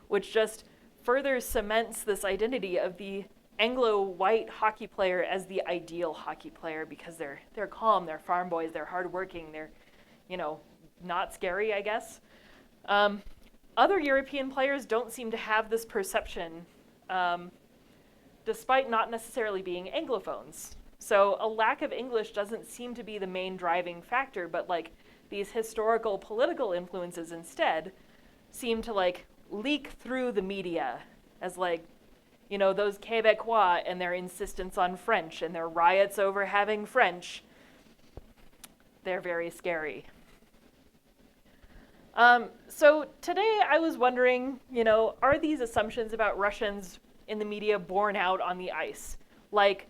which just further cements this identity of the Anglo-white hockey player as the ideal hockey player because they're calm, they're farm boys, they're hardworking, they're, not scary, I guess. Other European players don't seem to have this perception, despite not necessarily being Anglophones. So a lack of English doesn't seem to be the main driving factor, but like these historical political influences instead seem to like leak through the media as like, those Quebecois and their insistence on French and their riots over having French. They're very scary. So today I was wondering, are these assumptions about Russians in the media borne out on the ice? Like,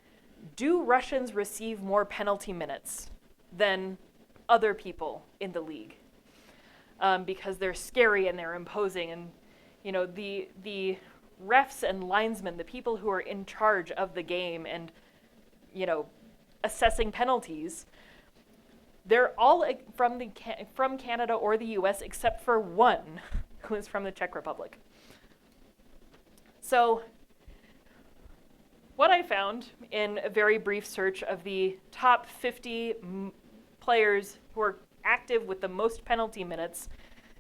do Russians receive more penalty minutes than other people in the league? Because they're scary and they're imposing, and the refs and linesmen, the people who are in charge of the game and assessing penalties, they're all from Canada or the US except for one who is from the Czech Republic. So what I found in a very brief search of the top 50 players who are active with the most penalty minutes,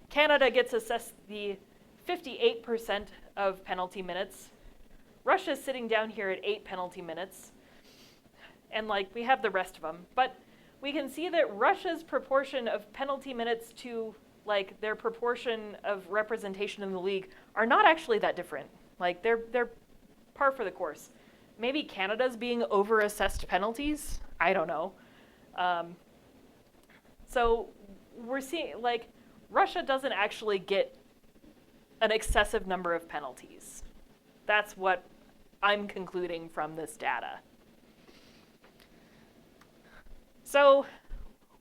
Canada gets assessed the 58% of penalty minutes. Russia's sitting down here at 8 penalty minutes. And we have the rest of them. But we can see that Russia's proportion of penalty minutes to their proportion of representation in the league are not actually that different. They're par for the course. Maybe Canada's being over-assessed penalties? I don't know. So we're seeing, Russia doesn't actually get an excessive number of penalties. That's what I'm concluding from this data. So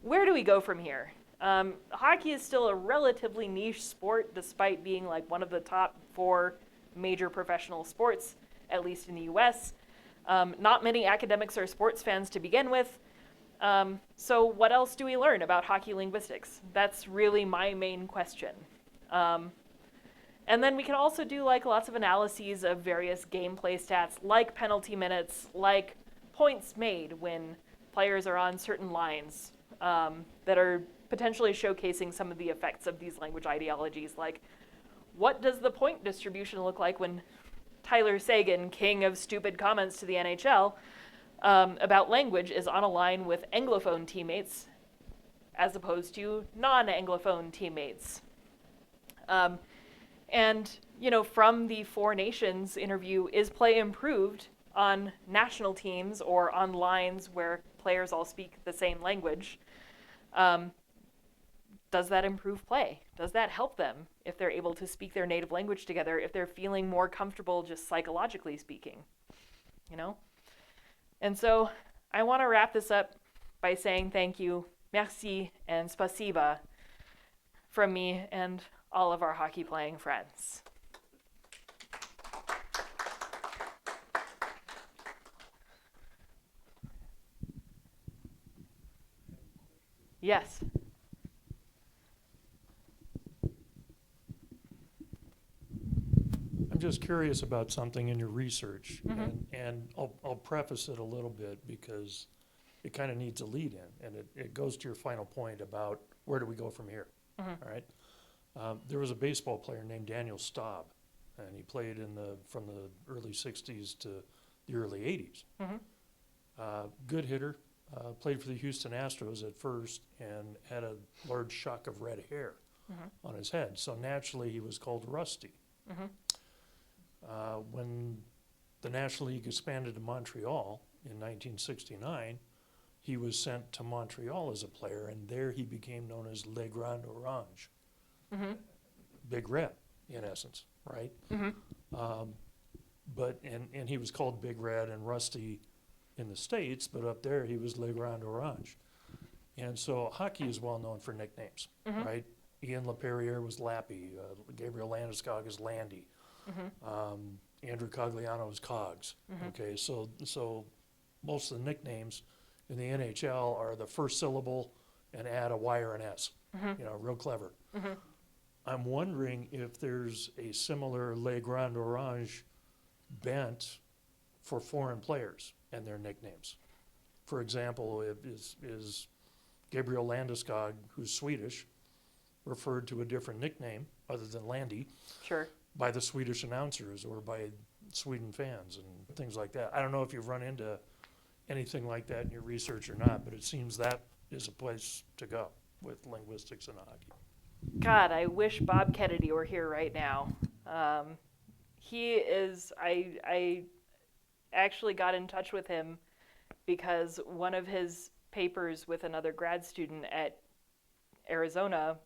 where do we go from here? Hockey is still a relatively niche sport, despite being one of the top 4 major professional sports, at least in the US. Not many academics are sports fans to begin with. So what else do we learn about hockey linguistics? That's really my main question. And then we can also do lots of analyses of various gameplay stats, like penalty minutes, like points made when players are on certain lines that are potentially showcasing some of the effects of these language ideologies. Like, what does the point distribution look like when Tyler Sagan, king of stupid comments to the NHL, about language, is on a line with Anglophone teammates as opposed to non-Anglophone teammates? And, from the Four Nations interview, is play improved on national teams or on lines where players all speak the same language? Does that improve play? Does that help them if they're able to speak their native language together, if they're feeling more comfortable just psychologically speaking? And so I want to wrap this up by saying thank you, merci, and spasiba from me and all of our hockey playing friends. Yes. just curious about something in your research, Mhm. and I'll preface it a little bit because it kind of needs a lead in, and it goes to your final point about where do we go from here, Mhm. all right? There was a baseball player named Daniel Staub, and he played from the early 60s to the early 80s. Mhm. Good hitter, played for the Houston Astros at first and had a large shock of red hair Mhm. on his head, so naturally he was called Rusty. Mhm. When the National League expanded to Montreal in 1969, he was sent to Montreal as a player, and there he became known as Le Grand Orange, Mhm. Big Red, in essence, right? Mhm. And he was called Big Red and Rusty in the States, but up there he was Le Grand Orange. And so hockey is well known for nicknames, Mhm. right? Ian LaPerriere was Lappy, Gabriel Landeskog is Landy, Mhm. Andrew Cogliano is Cogs. Mhm. Okay, so most of the nicknames in the NHL are the first syllable and add a Y or an S. Mhm. You know, real clever. Mhm. I'm wondering if there's a similar Le Grand Orange bent for foreign players and their nicknames. For example, is Gabriel Landeskog, who's Swedish, referred to a different nickname other than Landy Sure. by the Swedish announcers or by Sweden fans and things like that. I don't know if you've run into anything like that in your research or not, but it seems that is a place to go with linguistics and hockey. God, I wish Bob Kennedy were here right now. He is. I actually got in touch with him because one of his papers with another grad student at Arizona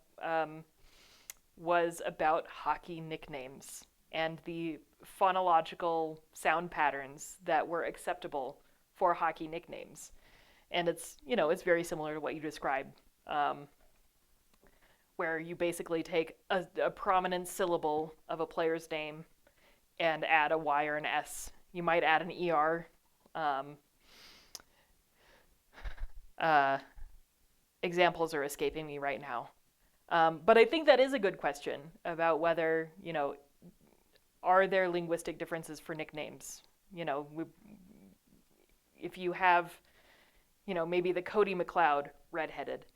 was about hockey nicknames and the phonological sound patterns that were acceptable for hockey nicknames. And it's very similar to what you described, where you basically take a prominent syllable of a player's name and add a Y or an S. You might add an ER. Examples are escaping me right now. But I think that is a good question about whether, are there linguistic differences for nicknames? If you have, maybe the Cody McLeod, redheaded,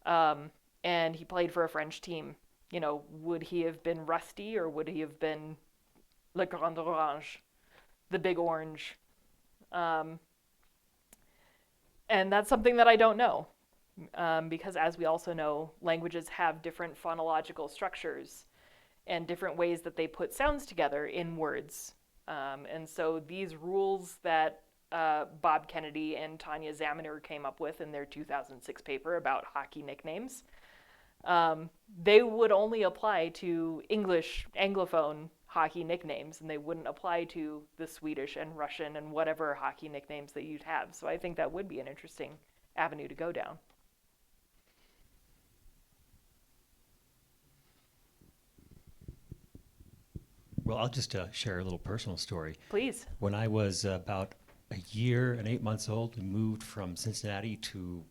and he played for a French team, would he have been Rusty or would he have been Le Grand Orange, the Big Orange? And that's something that I don't know. Because as we also know, languages have different phonological structures and different ways that they put sounds together in words. And so these rules that Bob Kennedy and Tanya Zaminer came up with in their 2006 paper about hockey nicknames, they would only apply to English Anglophone hockey nicknames, and they wouldn't apply to the Swedish and Russian and whatever hockey nicknames that you'd have. So I think that would be an interesting avenue to go down. Well, I'll just share a little personal story. Please. When I was about a year and 8 months old, we moved from Cincinnati to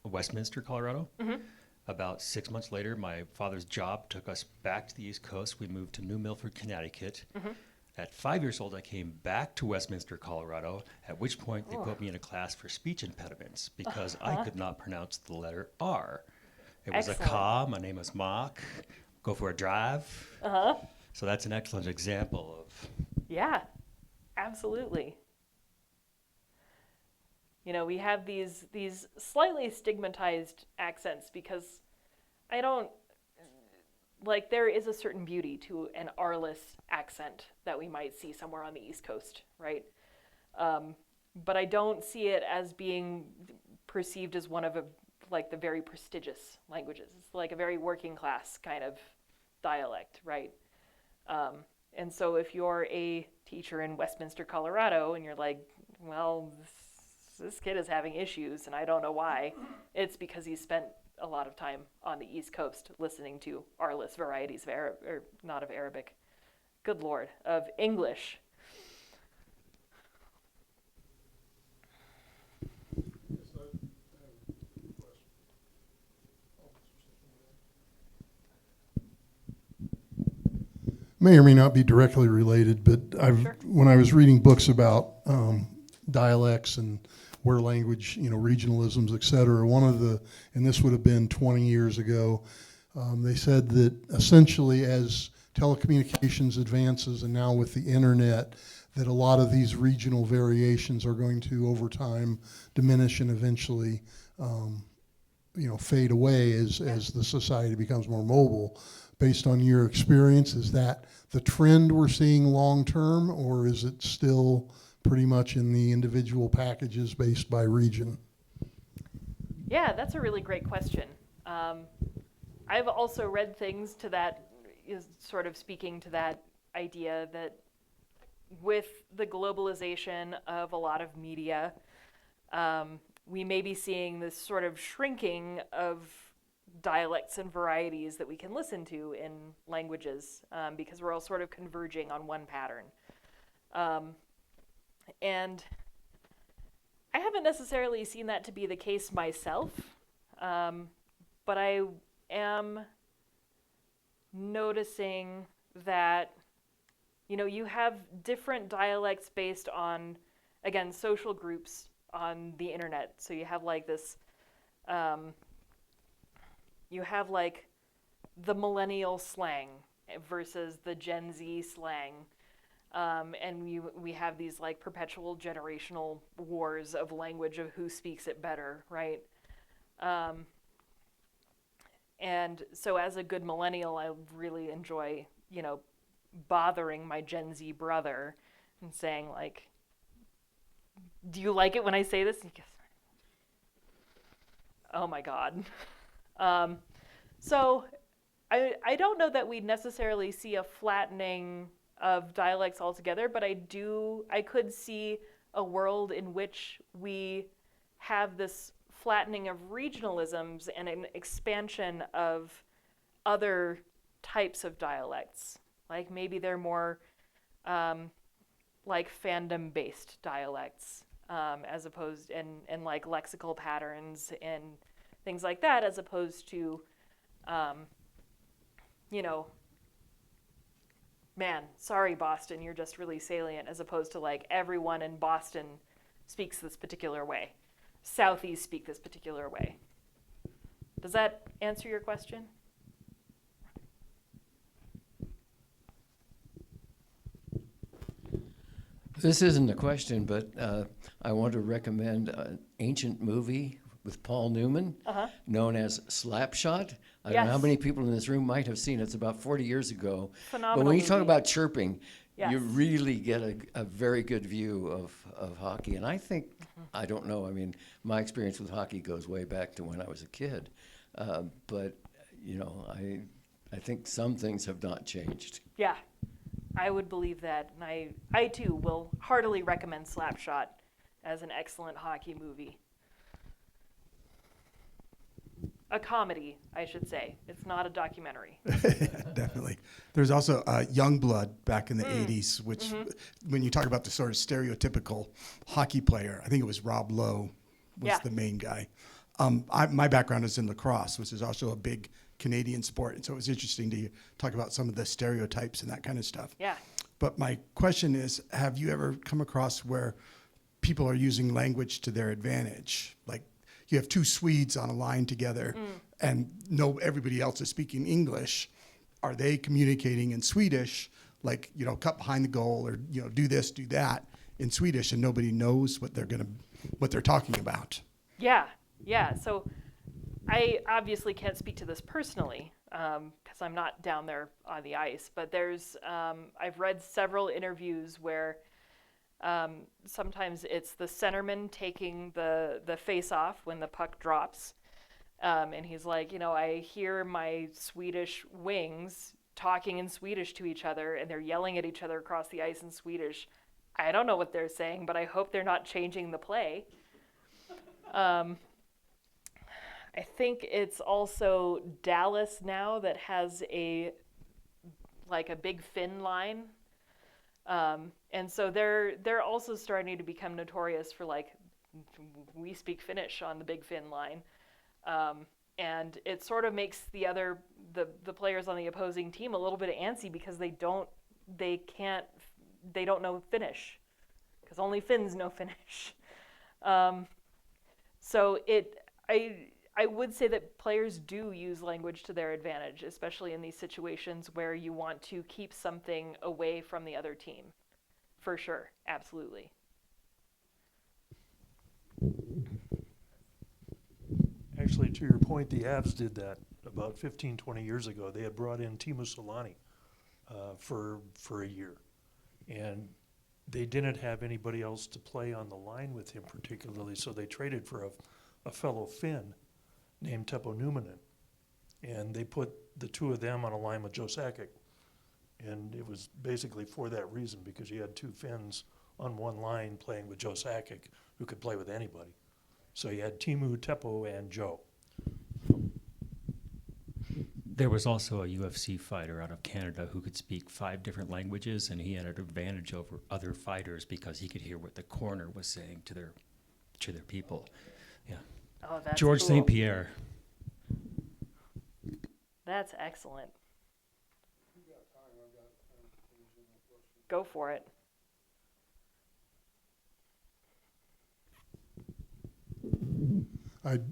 Westminster, Colorado. Mm-hmm. About 6 months later, my father's job took us back to the East Coast. We moved to New Milford, Connecticut. Mm-hmm. At 5 years old, I came back to Westminster, Colorado, at which point they put me in a class for speech impediments because I could not pronounce the letter R. It was Excellent. a ka, my name is Mark, go for a drive. Uh-huh. So that's an excellent example of... Yeah, absolutely. We have these slightly stigmatized accents because there is a certain beauty to an R-less accent that we might see somewhere on the East Coast, right? But I don't see it as being perceived as one of the very prestigious languages. It's like a very working class kind of dialect, right? And so if you're a teacher in Westminster, Colorado, and you're like, well, this kid is having issues, and I don't know why, it's because he spent a lot of time on the East Coast listening to R-less varieties of not of Arabic, good Lord, of English. Yes, I have a question. Oh, Mr. Secretary. may or may not be directly related, but Sure. when I was reading books about dialects and where language, regionalisms, et cetera, and this would have been 20 years ago, they said that essentially as telecommunications advances and now with the internet, that a lot of these regional variations are going to, over time, diminish and eventually, fade away as the society becomes more mobile. Based on your experience, is that the trend we're seeing long term, or is it still pretty much in the individual packages based by region? Yeah, that's a really great question. I've also read things to that, is sort of speaking to that idea that with the globalization of a lot of media, we may be seeing this sort of shrinking of dialects and varieties that we can listen to in languages, because we're all sort of converging on one pattern. And I haven't necessarily seen that to be the case myself, but I am noticing that, you have different dialects based on, again, social groups on the internet. So you have like this, you have like the millennial slang versus the Gen Z slang. And we have these like perpetual generational wars of language of who speaks it better, right? And so as a good millennial, I really enjoy, bothering my Gen Z brother and saying like, do you like it when I say this? And he goes, oh my God. So I don't know that we necessarily see a flattening of dialects altogether, but I could see a world in which we have this flattening of regionalisms and an expansion of other types of dialects. Like maybe they're more like fandom-based dialects, as opposed, and like lexical patterns and things like that, as opposed to, man, sorry, Boston, you're just really salient, as opposed to like everyone in Boston speaks this particular way. Southeast speak this particular way. Does that answer your question? This isn't a question, but I want to recommend an ancient movie with Paul Newman, known as Slapshot. I don't know how many people in this room might have seen it. It's about 40 years ago. Phenomenal But when you movie. talk about chirping, Yes. you really get a very good view of hockey. And I think, I don't know, I mean, my experience with hockey goes way back to when I was a kid. But, I think some things have not changed. Yeah, I would believe that. And I too will heartily recommend Slapshot as an excellent hockey movie. A comedy, I should say. It's not a documentary. Definitely. There's also Youngblood back in the 80s, which when you talk about the sort of stereotypical hockey player, I think it was Rob Lowe was the main guy. My background is in lacrosse, which is also a big Canadian sport. And so it was interesting to talk about some of the stereotypes and that kind of stuff. Yeah. But my question is, have you ever come across where people are using language to their advantage? Like, you have two Swedes on a line together and everybody else is speaking English. Are they communicating in Swedish, like, cut behind the goal, or, do this, do that in Swedish, and nobody knows what they're talking about? Yeah. So I obviously can't speak to this personally because I'm not down there on the ice, but I've read several interviews where sometimes it's the centerman taking the face off when the puck drops. And he's like, I hear my Swedish wings talking in Swedish to each other, and they're yelling at each other across the ice in Swedish. I don't know what they're saying, but I hope they're not changing the play. I think it's also Dallas now that has a big Finn line. And so they're also starting to become notorious for we speak Finnish on the Big Finn line. And it sort of makes the players on the opposing team a little bit antsy because they don't they don't know Finnish, because only Finns know Finnish. So I would say that players do use language to their advantage, especially in these situations where you want to keep something away from the other team. For sure, absolutely. Actually, to your point, the Avs did that about 15, 20 years ago. They had brought in Teemu Selanne for a year. And they didn't have anybody else to play on the line with him particularly, so they traded for a fellow Finn named Teppo Numminen. And they put the two of them on a line with Joe Sakic. And it was basically for that reason, because you had two Finns on one line playing with Joe Sakic, who could play with anybody. So you had Teemu, Teppo, and Joe. There was also a UFC fighter out of Canada who could speak 5 different languages, and he had an advantage over other fighters because he could hear what the corner was saying to their people. Yeah. Oh, that's George cool. St. Pierre. That's excellent. Go for it.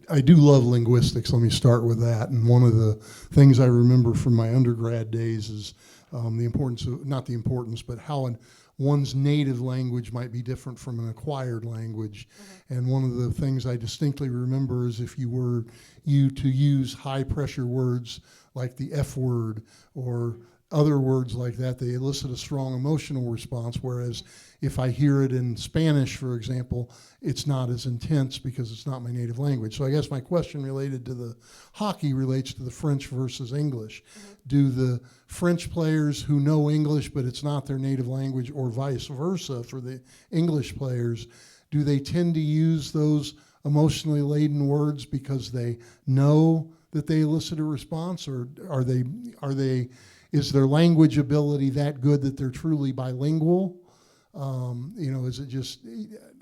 I do love linguistics. Let me start with that. And one of the things I remember from my undergrad days is the importance of, not the importance, but how one's native language might be different from an acquired language. And one of the things I distinctly remember is if you to use high pressure words like the F word or other words like that, they elicit a strong emotional response, whereas if I hear it in Spanish, for example, it's not as intense because it's not my native language. So I guess my question related to the hockey relates to the French versus English. Do the French players who know English but it's not their native language, or vice versa for the English players, do they tend to use those emotionally laden words because they know that they elicit a response, or is their language ability that good that they're truly bilingual? Is it just,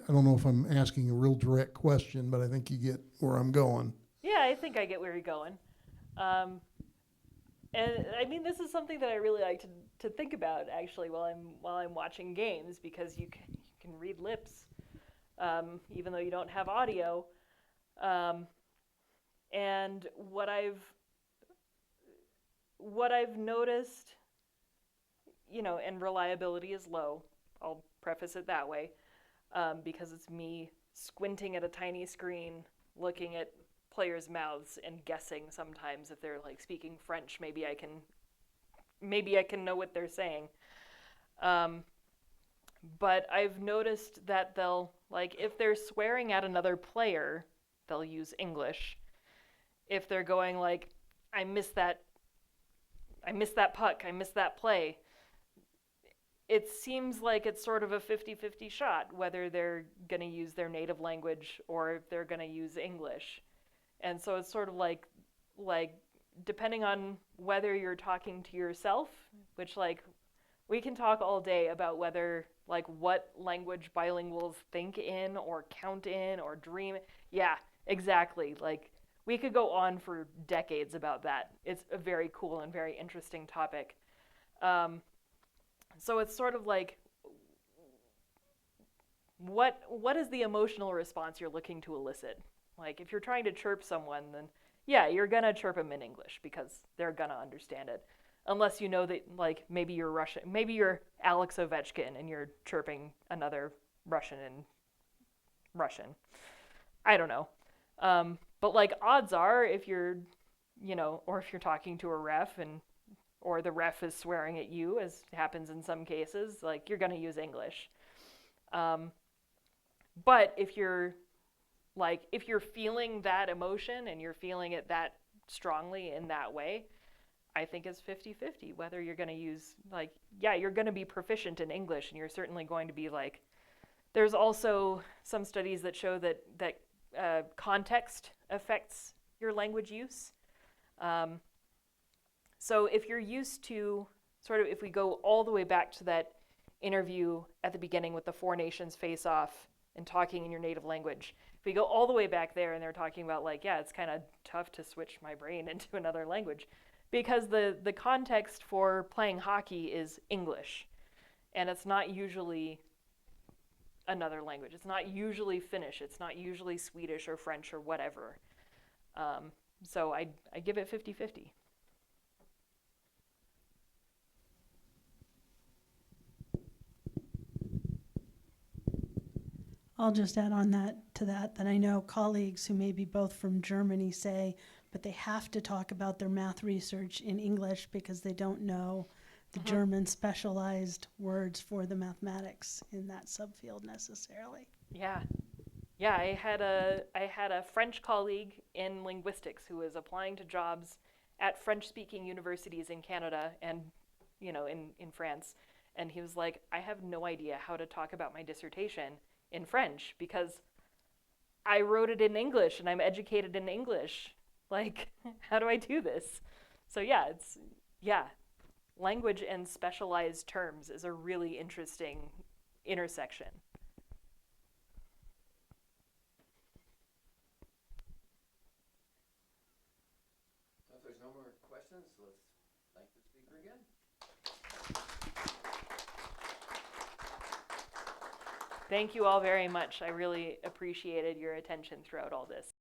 I don't know if I'm asking a real direct question, but I think you get where I'm going. Yeah, I think I get where you're going. And I mean, this is something that I really like to think about actually while I'm watching games, because you can read lips, even though you don't have audio. And what I've noticed, and reliability is low. I'll preface it that way, because it's me squinting at a tiny screen, looking at players' mouths and guessing sometimes if they're like speaking French. Maybe I can know what they're saying. But I've noticed that they'll, like, if they're swearing at another player, they'll use English. If they're going like, I missed that puck, I missed that play, it seems like it's sort of a 50-50 shot whether they're going to use their native language or if they're going to use English. And so it's sort of like depending on whether you're talking to yourself, which, like, we can talk all day about whether, like, what language bilinguals think in or count in or dream. Yeah, exactly. Like, we could go on for decades about that. It's a very cool and very interesting topic. So it's sort of like, what is the emotional response you're looking to elicit? Like, if you're trying to chirp someone, then yeah, you're gonna chirp them in English because they're gonna understand it. Unless you know that, like, maybe you're Russian, maybe you're Alex Ovechkin and you're chirping another Russian in Russian. I don't know. But, like, odds are, if you're, or if you're talking to a ref or the ref is swearing at you, as happens in some cases, like, you're gonna use English. But if you're feeling that emotion and you're feeling it that strongly in that way, I think it's 50-50 whether you're going to use, like, yeah, you're going to be proficient in English, and you're certainly going to be, like, there's also some studies that show that context affects your language use. So if you're used to, sort of, if we go all the way back to that interview at the beginning with the Four Nations face-off and talking in your native language, if we go all the way back there and they're talking about, like, yeah, it's kind of tough to switch my brain into another language, because the context for playing hockey is English, and it's not usually another language. It's not usually Finnish. It's not usually Swedish or French or whatever. So I give it 50-50. I'll just add on that I know colleagues who may be both from Germany say, but they have to talk about their math research in English because they don't know the German specialized words for the mathematics in that subfield necessarily. Yeah. Yeah, I had a French colleague in linguistics who was applying to jobs at French-speaking universities in Canada and, in France. And he was like, I have no idea how to talk about my dissertation in French because I wrote it in English and I'm educated in English. Like, how do I do this? So yeah, language and specialized terms is a really interesting intersection. If there's no more questions, let's thank the speaker again. Thank you all very much. I really appreciated your attention throughout all this.